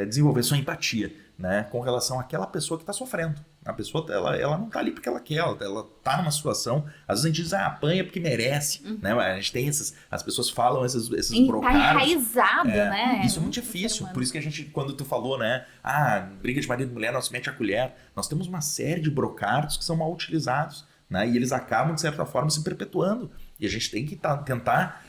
desenvolver sua empatia, né, com relação àquela pessoa que está sofrendo. A pessoa ela não está ali porque ela quer, ela está numa situação, às vezes a gente diz, apanha porque merece, né? A gente tem as pessoas falam esses brocados. Tá enraizado, né? Isso é muito difícil, por isso que a gente, quando tu falou, né, briga de marido e mulher, não se mete a colher, nós temos uma série de brocados que são mal utilizados, né, e eles acabam, de certa forma, se perpetuando, e a gente tem que tentar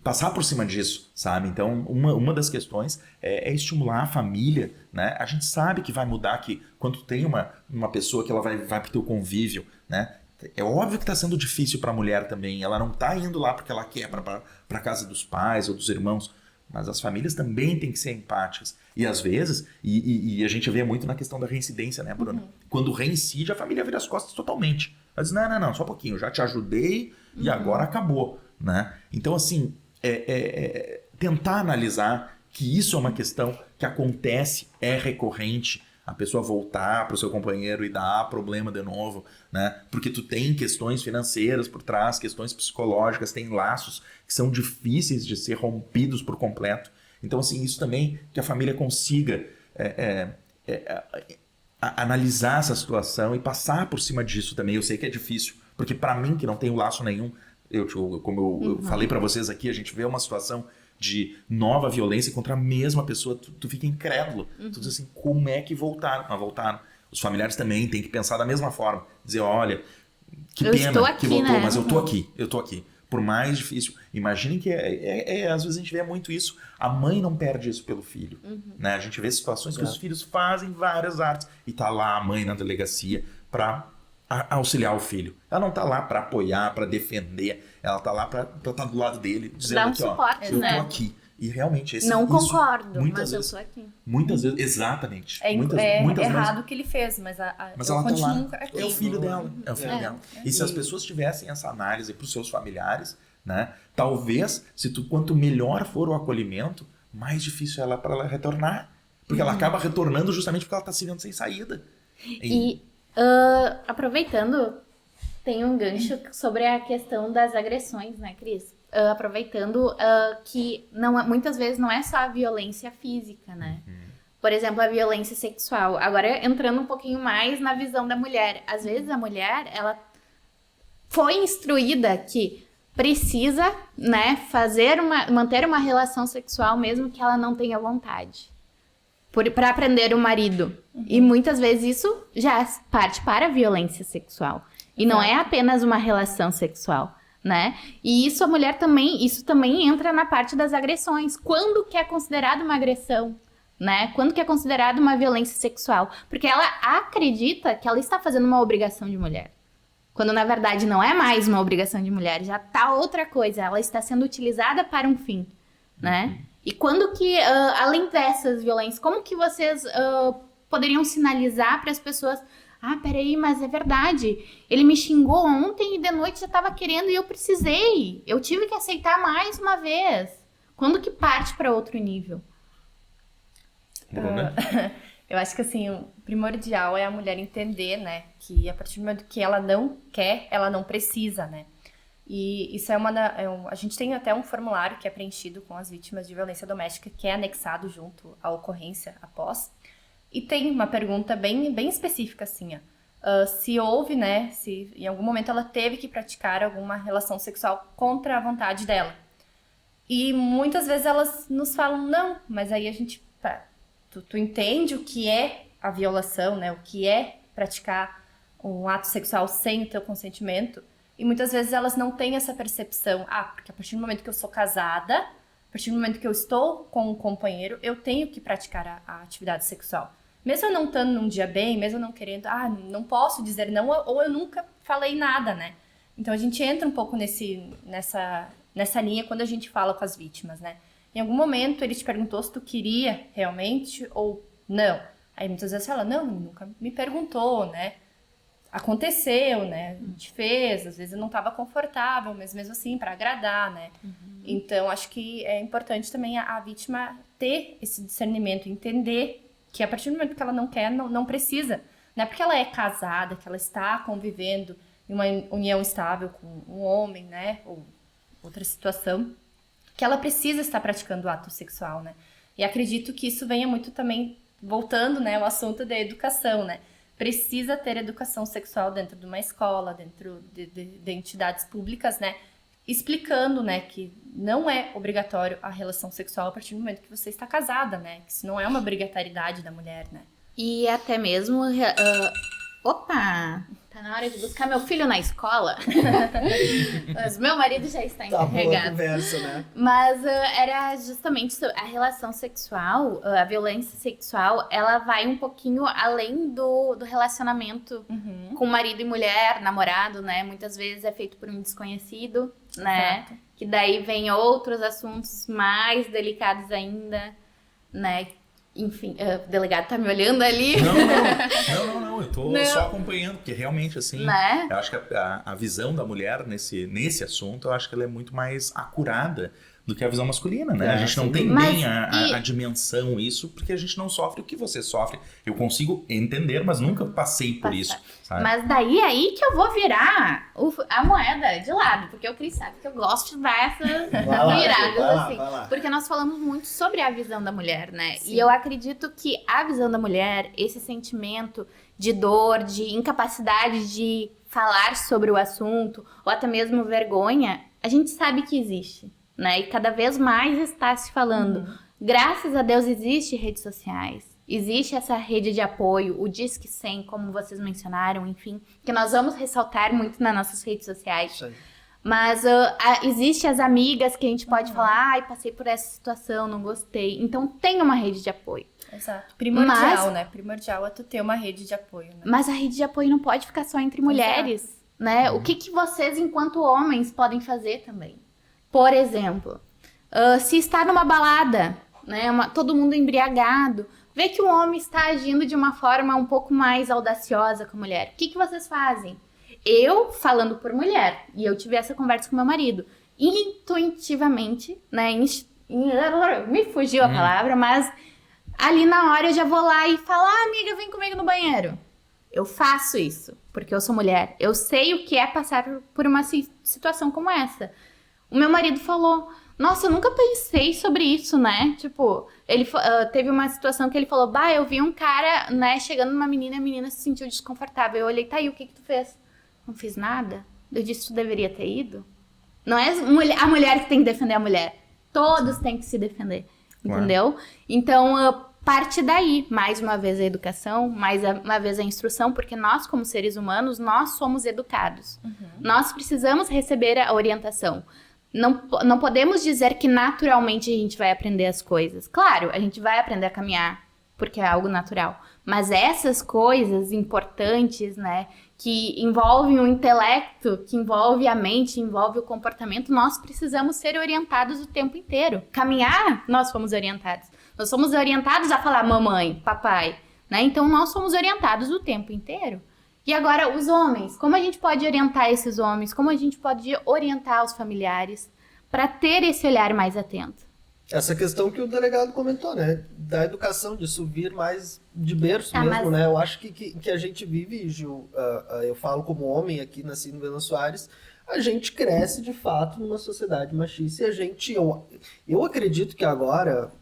passar por cima disso, sabe? Então, uma das questões é estimular a família, né? A gente sabe que vai mudar, que quando tem uma pessoa que ela vai pro teu convívio, né? É óbvio que está sendo difícil para a mulher também, ela não está indo lá porque ela quer para casa dos pais ou dos irmãos, mas as famílias também têm que ser empáticas. E às vezes, e a gente vê muito na questão da reincidência, né, Bruna? Quando reincide, a família vira as costas totalmente. Ela diz, não, só um pouquinho, já te ajudei e agora acabou. Né? Então, assim, tentar analisar que isso é uma questão que acontece, é recorrente, a pessoa voltar para o seu companheiro e dar problema de novo, né? Porque tu tem questões financeiras por trás, questões psicológicas, tem laços que são difíceis de ser rompidos por completo. Então, assim, isso também, que a família consiga analisar essa situação e passar por cima disso também. Eu sei que é difícil, porque para mim, que não tenho laço nenhum, como eu falei para vocês aqui, a gente vê uma situação de nova violência contra a mesma pessoa, tu fica incrédulo. Tu diz assim, como é que voltaram? Mas voltaram. Os familiares também têm que pensar da mesma forma. Dizer, olha, que eu pena aqui, que voltou, né? mas eu tô aqui. Por mais difícil. Imaginem que às vezes a gente vê muito isso. A mãe não perde isso pelo filho. Né? A gente vê situações que os filhos fazem várias artes e tá lá a mãe na delegacia para auxiliar o filho. Ela não tá lá para apoiar, para defender. Ela tá lá para estar do lado dele, dizendo Dá um aqui, suporte, ó, né? eu tô aqui. E realmente Não isso, concordo, muitas mas vezes, eu tô aqui. Muitas vezes, exatamente. É muitas errado vezes. o que ele fez, mas Mas eu ela tá continuo lá. aqui. É o filho dela. É o filho dela. E se as E- pessoas tivessem essa análise para os seus familiares, né? Talvez, quanto melhor for o acolhimento, mais difícil é para ela retornar. Porque ela acaba retornando justamente porque ela está se vendo sem saída. E aproveitando, tem um gancho sobre a questão das agressões, né, Cris? Aproveitando que muitas vezes não é só a violência física, né? Por exemplo, a violência sexual. Agora, entrando um pouquinho mais na visão da mulher. Às vezes a mulher, ela foi instruída que precisa, né, manter uma relação sexual mesmo que ela não tenha vontade. Para aprender o marido. E muitas vezes isso já parte para a violência sexual. E não é apenas uma relação sexual, né? E isso isso também entra na parte das agressões. Quando que é considerado uma agressão, né? Quando que é considerado uma violência sexual? Porque ela acredita que ela está fazendo uma obrigação de mulher. Quando na verdade não é mais uma obrigação de mulher, já tá outra coisa, ela está sendo utilizada para um fim, né? E quando que, além dessas violências, como que vocês poderiam sinalizar para as pessoas, peraí, mas é verdade, ele me xingou ontem e de noite já estava querendo e eu tive que aceitar mais uma vez. Quando que parte para outro nível? Eu acho que assim, o primordial é a mulher entender, né, que a partir do momento que ela não quer, ela não precisa, né. E isso a gente tem até um formulário que é preenchido com as vítimas de violência doméstica, que é anexado junto à ocorrência após. E tem uma pergunta bem, bem específica, assim, se houve, né, se em algum momento ela teve que praticar alguma relação sexual contra a vontade dela. E muitas vezes elas nos falam, não, mas aí a gente... Tu entende o que é a violação, né? O que é praticar um ato sexual sem o teu consentimento. E muitas vezes elas não têm essa percepção. Porque a partir do momento que eu sou casada, a partir do momento que eu estou com um companheiro, eu tenho que praticar a atividade sexual. Mesmo eu não estando num dia bem, mesmo eu não querendo, não posso dizer não, ou eu nunca falei nada, né? Então a gente entra um pouco nessa linha quando a gente fala com as vítimas, né? Em algum momento ele te perguntou se tu queria realmente ou não. Aí muitas vezes ela, não, nunca me perguntou, né? Aconteceu, né? A gente fez, às vezes eu não estava confortável, mas mesmo assim, para agradar, né? Então, acho que é importante também a vítima ter esse discernimento, entender que a partir do momento que ela não quer, não precisa. Não é porque ela é casada, que ela está convivendo em uma união estável com um homem, né? Ou outra situação, que ela precisa estar praticando o ato sexual, né? E acredito que isso venha muito também, voltando, né, ao assunto da educação, né? Precisa ter educação sexual dentro de uma escola, dentro de entidades públicas, né? Explicando, né, que não é obrigatório a relação sexual a partir do momento que você está casada, né? Que isso não é uma obrigatoriedade da mulher, né? E até mesmo... Opa! Tá na hora de buscar meu filho na escola. Mas meu marido já está Tá boa a encarregado. conversa, né? Mas era justamente a relação sexual, a violência sexual, ela vai um pouquinho além do relacionamento com marido e mulher, namorado, né? Muitas vezes é feito por um desconhecido, né? Exato. Que daí vem outros assuntos mais delicados ainda, né? Enfim, o delegado tá me olhando ali. Não, eu tô só acompanhando, porque realmente, assim, Né? eu acho que a visão da mulher nesse assunto, eu acho que ela é muito mais acurada do que a visão masculina, né? É, A gente não tem Mas, bem a dimensão isso, porque a gente não sofre o que você sofre. Eu consigo entender, mas nunca passei por isso, sabe? Mas daí aí que eu vou virar a moeda de lado, porque o Cris sabe que eu gosto de dar essas viradas, assim. vai lá. Porque nós falamos muito sobre a visão da mulher, né? Sim. E eu acredito que a visão da mulher, esse sentimento de dor, de incapacidade de falar sobre o assunto, ou até mesmo vergonha, a gente sabe que existe, né? E cada vez mais está se falando. Graças a Deus existe redes sociais, existe essa rede de apoio, o Disque 100, como vocês mencionaram, enfim, que nós vamos ressaltar muito nas nossas redes sociais. Sim. Mas existe as amigas que a gente pode falar, ai, passei por essa situação, não gostei. Então tem uma rede de apoio. Exato. Primordial, né? Primordial é tu ter uma rede de apoio, né? Mas a rede de apoio não pode ficar só entre mulheres, né? O que vocês, enquanto homens, podem fazer também? Por exemplo, se está numa balada, né? Todo mundo embriagado, vê que o homem está agindo de uma forma um pouco mais audaciosa com a mulher. O que vocês fazem? Eu, falando por mulher, e eu tive essa conversa com meu marido, intuitivamente, né? Me fugiu a palavra, mas ali na hora eu já vou lá e falo, amiga, vem comigo no banheiro. Eu faço isso, porque eu sou mulher. Eu sei o que é passar por uma situação como essa. O meu marido falou, nossa, eu nunca pensei sobre isso, né? Tipo, ele teve uma situação que ele falou, eu vi um cara, né, chegando numa menina, a menina se sentiu desconfortável. Eu olhei, tá aí, o que tu fez? Não fiz nada? Eu disse, tu deveria ter ido? Não é a mulher que tem que defender a mulher. Todos têm que se defender, entendeu? Então, parte daí, mais uma vez a educação, mais uma vez a instrução, porque nós, como seres humanos, nós somos educados. Nós precisamos receber a orientação. Não podemos dizer que naturalmente a gente vai aprender as coisas. Claro, a gente vai aprender a caminhar, porque é algo natural. Mas essas coisas importantes, né, que envolvem o intelecto, que envolve a mente, envolve o comportamento, nós precisamos ser orientados o tempo inteiro. Caminhar, nós fomos orientados. Nós somos orientados a falar mamãe, papai, né? Então, nós somos orientados o tempo inteiro. E agora, os homens, como a gente pode orientar esses homens? Como a gente pode orientar os familiares para ter esse olhar mais atento? Essa questão que o delegado comentou, né? Da educação, disso vir mais de berço mesmo, né? Eu acho que a gente vive, Gil, eu falo como homem aqui, nasci no Venâncio Soares, a gente cresce de fato numa sociedade machista e a gente, eu acredito que agora,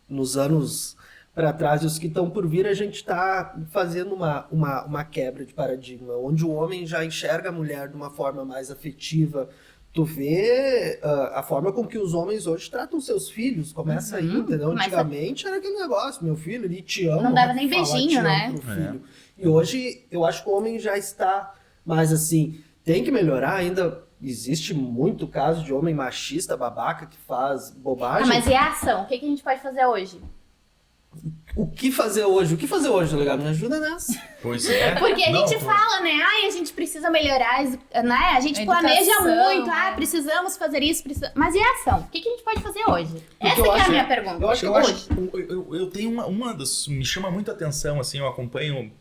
nos anos para trás e os que estão por vir, a gente está fazendo uma quebra de paradigma, onde o homem já enxerga a mulher de uma forma mais afetiva. Tu vê a forma com que os homens hoje tratam seus filhos, começa aí, entendeu? Antigamente era aquele negócio, meu filho, ele te ama. Não dava nem beijinho, né? Pro filho. E hoje eu acho que o homem já está mais assim, tem que melhorar ainda. Existe muito caso de homem machista, babaca, que faz bobagem. Mas e a ação? O que a gente pode fazer hoje? O que fazer hoje? O que fazer hoje, delegado? Me ajuda nessa. Pois é. Porque a gente fala, né? A gente precisa melhorar, né? A gente planeja muito. Precisamos fazer isso. Mas e a ação? O que a gente pode fazer hoje? Essa que é a minha pergunta. Eu tenho uma das... Me chama muito a atenção, assim, eu acompanho...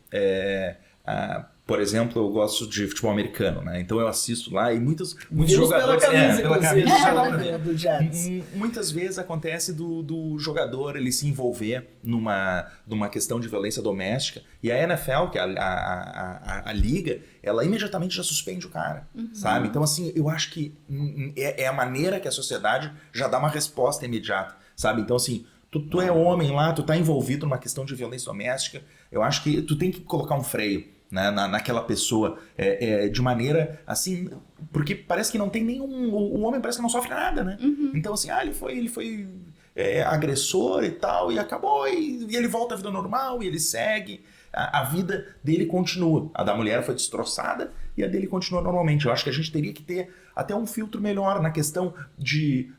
por exemplo, eu gosto de futebol americano, né? Então eu assisto lá e muitos jogadores... Pela camisa do Jets. Muitas vezes acontece do jogador ele se envolver numa questão de violência doméstica e a NFL, que é a liga, ela imediatamente já suspende o cara, sabe? Então, assim, eu acho que é a maneira que a sociedade já dá uma resposta imediata, sabe? Então, assim, tu é homem lá, tu tá envolvido numa questão de violência doméstica, eu acho que tu tem que colocar um freio, né, naquela pessoa, de maneira assim, porque parece que não tem nenhum, o homem parece que não sofre nada, né? Então assim, ele foi agressor e tal, e acabou, e ele volta à vida normal, e ele segue, a vida dele continua, a da mulher foi destroçada, e a dele continua normalmente. Eu acho que a gente teria que ter até um filtro melhor na questão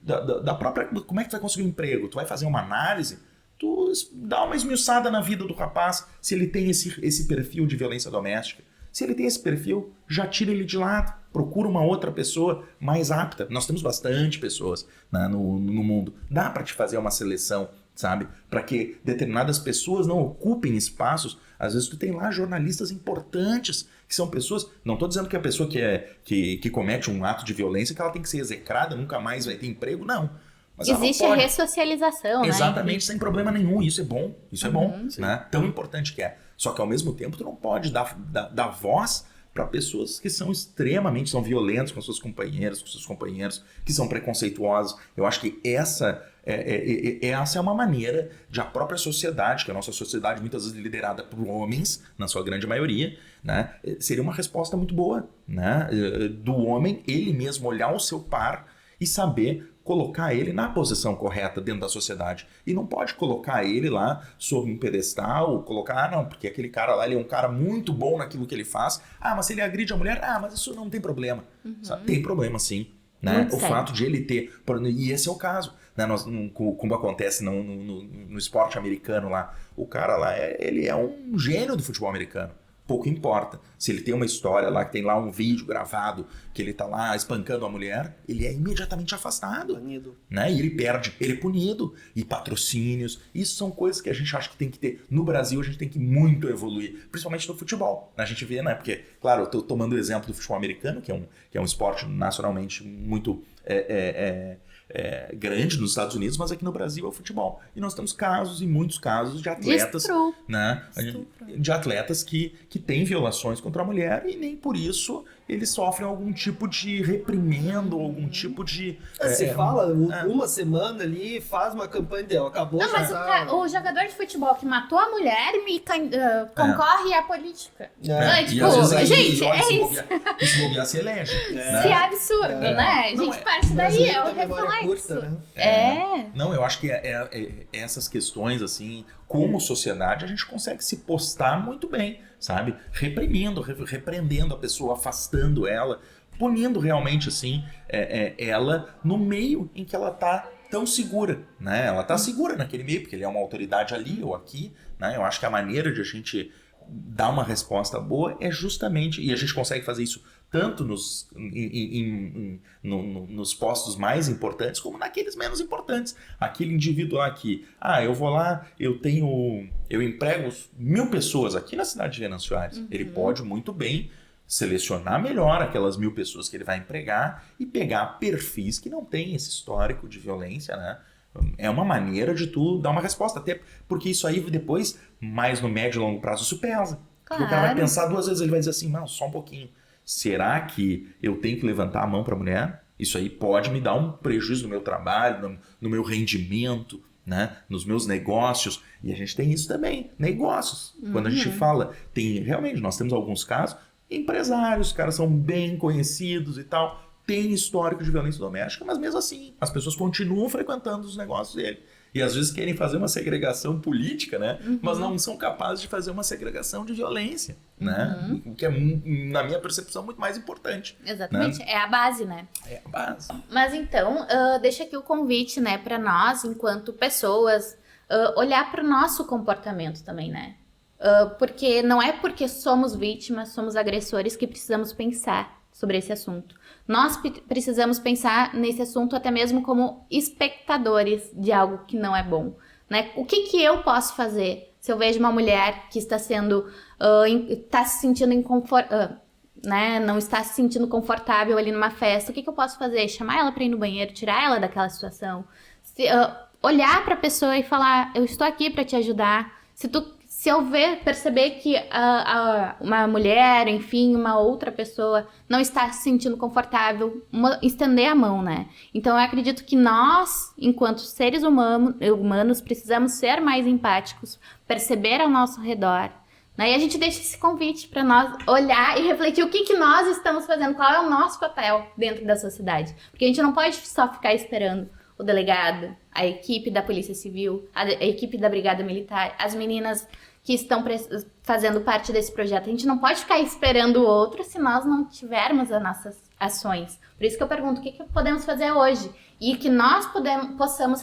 da própria, como é que tu vai conseguir um emprego? Tu vai fazer uma análise, tu dá uma esmiuçada na vida do rapaz, se ele tem esse perfil de violência doméstica. Se ele tem esse perfil, já tira ele de lado, procura uma outra pessoa mais apta. Nós temos bastante pessoas, né, no mundo. Dá para te fazer uma seleção, sabe? Para que determinadas pessoas não ocupem espaços. Às vezes tu tem lá jornalistas importantes que são pessoas... Não estou dizendo que a pessoa que comete um ato de violência, que ela tem que ser execrada, nunca mais vai ter emprego, não. Mas existe a ressocialização, né? Exatamente, sem problema nenhum. Isso é bom, né? Tão importante que é. Só que ao mesmo tempo tu não pode dar voz para pessoas que são são violentos com suas companheiras, com seus companheiros, que são preconceituosos. Eu acho que essa é uma maneira de a própria sociedade, que a nossa sociedade muitas vezes liderada por homens, na sua grande maioria, né, seria uma resposta muito boa, né, do homem, ele mesmo olhar o seu par e saber colocar ele na posição correta dentro da sociedade. E não pode colocar ele lá sob um pedestal, colocar, não, porque aquele cara lá, ele é um cara muito bom naquilo que ele faz. Mas se ele agride a mulher, mas isso não tem problema. Sabe? Tem problema sim. Né? O fato de ele ter... E esse é o caso. Né? Como acontece no esporte americano lá. O cara lá, ele é um gênio do futebol americano. Pouco importa. Se ele tem uma história lá, que tem lá um vídeo gravado, que ele tá lá espancando a mulher, ele é imediatamente afastado. Punido. Né? E ele perde, ele é punido. E patrocínios, isso são coisas que a gente acha que tem que ter. No Brasil, a gente tem que muito evoluir, principalmente no futebol. A gente vê, né? Porque, claro, eu tô tomando o exemplo do futebol americano, que é um esporte nacionalmente muito... grande nos Estados Unidos, mas aqui no Brasil é o futebol. E nós temos muitos casos de atletas, né, de atletas que têm violações contra a mulher e nem por isso eles sofrem algum tipo de reprimendo, algum tipo de... Se fala uma semana ali, faz uma campanha dela, acabou. Não, mas o jogador de futebol que matou a mulher concorre à política. E às vezes gente, isso. E se bobear, se elege. Se é absurdo, né? A gente parte daí, é o reflexo. Curta, né? Não, eu acho que essas questões, assim, como sociedade, a gente consegue se postar muito bem, sabe? Repreendendo a pessoa, afastando ela, punindo realmente, assim, ela no meio em que ela tá tão segura, né? Ela tá segura naquele meio, porque ele é uma autoridade ali ou aqui, né? Eu acho que a maneira de a gente dar uma resposta boa é justamente, e a gente consegue fazer isso tanto nos postos mais importantes como naqueles menos importantes. Aquele indivíduo lá que, eu vou lá, eu emprego 1.000 pessoas aqui na cidade de Venâncio Aires. Ele pode muito bem selecionar melhor aquelas 1.000 pessoas que ele vai empregar e pegar perfis que não têm esse histórico de violência, né? É uma maneira de tu dar uma resposta, até porque isso aí depois, mais no médio e longo prazo, isso pesa. Porque o cara vai pensar 2 vezes, ele vai dizer assim, não, só um pouquinho. Será que eu tenho que levantar a mão para a mulher? Isso aí pode me dar um prejuízo no meu trabalho, no meu rendimento, né? Nos meus negócios. E a gente tem isso também, negócios. Quando a gente fala, realmente, nós temos alguns casos, empresários, os caras são bem conhecidos e tal, tem histórico de violência doméstica, mas mesmo assim, as pessoas continuam frequentando os negócios dele. E às vezes querem fazer uma segregação política, né? Mas não são capazes de fazer uma segregação de violência, né? O que é, na minha percepção, muito mais importante. Exatamente, né? É a base, né? É a base. Mas então, deixa aqui o convite, né, para nós, enquanto pessoas, olhar para o nosso comportamento também, né? Porque não é porque somos vítimas, somos agressores que precisamos pensar sobre esse assunto. Nós precisamos pensar nesse assunto até mesmo como espectadores de algo que não é bom, né? O que eu posso fazer se eu vejo uma mulher que está sendo, está se sentindo né? Não está se sentindo confortável ali numa festa? O que eu posso fazer? Chamar ela para ir no banheiro, tirar ela daquela situação, olhar para a pessoa e falar: eu estou aqui para te ajudar. Se eu perceber que uma mulher, enfim, uma outra pessoa não está se sentindo confortável, estender a mão, né? Então eu acredito que nós, enquanto seres humanos, precisamos ser mais empáticos, perceber ao nosso redor, né? E a gente deixa esse convite para nós olhar e refletir o que nós estamos fazendo, qual é o nosso papel dentro da sociedade. Porque a gente não pode só ficar esperando o delegado, a equipe da Polícia Civil, a equipe da Brigada Militar, as meninas que estão fazendo parte desse projeto. A gente não pode ficar esperando o outro se nós não tivermos as nossas ações. Por isso que eu pergunto, o que podemos fazer hoje? E que nós possamos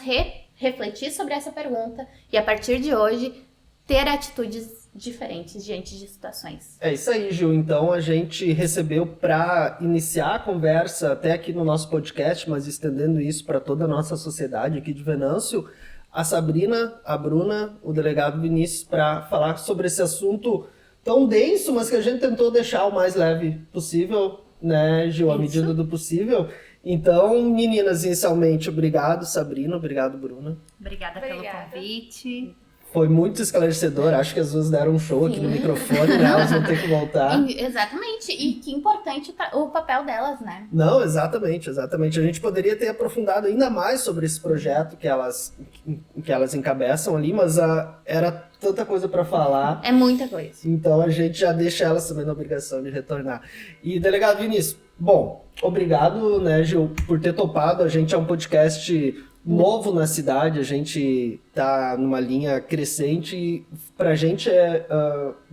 refletir sobre essa pergunta e, a partir de hoje, ter atitudes diferentes diante de situações. É isso aí, Gil. Então a gente recebeu para iniciar a conversa até aqui no nosso podcast, mas estendendo isso para toda a nossa sociedade aqui de Venâncio, a Sabrina, a Bruna, o delegado Vinícius, para falar sobre esse assunto tão denso, mas que a gente tentou deixar o mais leve possível, né, Gil, à Isso. medida do possível. Então, meninas, inicialmente, obrigado, Sabrina, obrigado, Bruna. Obrigada pelo convite. Foi muito esclarecedor, acho que as duas deram um show aqui no microfone, né? Elas vão ter que voltar. Exatamente. E que importante o papel delas, né? Não, exatamente. A gente poderia ter aprofundado ainda mais sobre esse projeto que elas encabeçam ali, mas era tanta coisa para falar. É muita coisa. Então a gente já deixa elas também na obrigação de retornar. E, delegado Vinícius, bom, obrigado, né, Gil, por ter topado. A gente é um podcast novo na cidade, a gente tá numa linha crescente e pra gente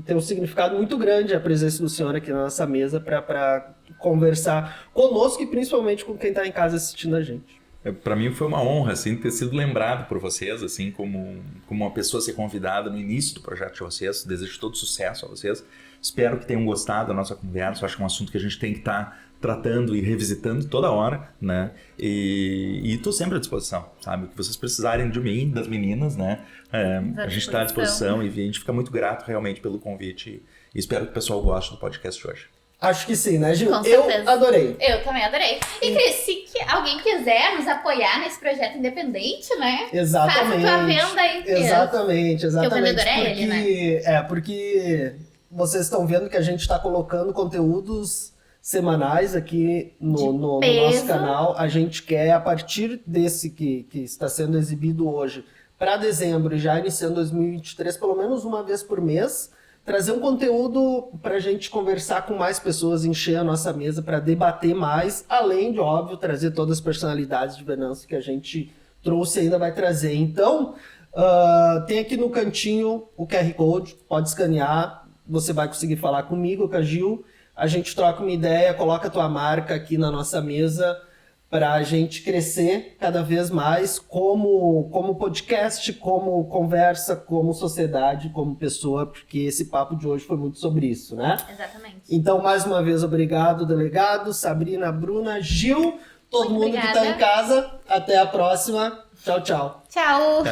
tem um significado muito grande a presença do senhor aqui na nossa mesa para conversar conosco e principalmente com quem tá em casa assistindo a gente. Para mim foi uma honra, assim, ter sido lembrado por vocês, assim, como uma pessoa a ser convidada no início do projeto de vocês. Desejo todo sucesso a vocês. Espero que tenham gostado da nossa conversa. Eu acho que é um assunto que a gente tem que estar tratando e revisitando toda hora, né? E estou sempre à disposição, sabe? O que vocês precisarem de mim, das meninas, né? A gente está à disposição e a gente fica muito grato realmente pelo convite e espero que o pessoal goste do podcast de hoje. Acho que sim, né, Gil? Com Eu certeza. adorei. Eu também adorei. E Cris, se alguém quiser nos apoiar nesse projeto independente, né? Exatamente. Faça tua venda aí, Cris. Exatamente. Porque o vendedor é ele, né? Porque vocês estão vendo que a gente está colocando conteúdos semanais aqui no nosso canal. A gente quer, a partir desse que está sendo exibido hoje, para dezembro e já iniciando 2023, pelo menos uma vez por mês, trazer um conteúdo para a gente conversar com mais pessoas, encher a nossa mesa para debater mais, além de, óbvio, trazer todas as personalidades de Venâncio que a gente trouxe e ainda vai trazer. Então, tem aqui no cantinho o QR Code, pode escanear, você vai conseguir falar comigo, com a Gil, a gente troca uma ideia, coloca a tua marca aqui na nossa mesa para a gente crescer cada vez mais como podcast, como conversa, como sociedade, como pessoa, porque esse papo de hoje foi muito sobre isso, né? Exatamente. Então, mais uma vez, obrigado, delegado, Sabrina, Bruna, Gil, todo Muito mundo que obrigada. está em casa. Até a próxima. Tchau, tchau. Tchau.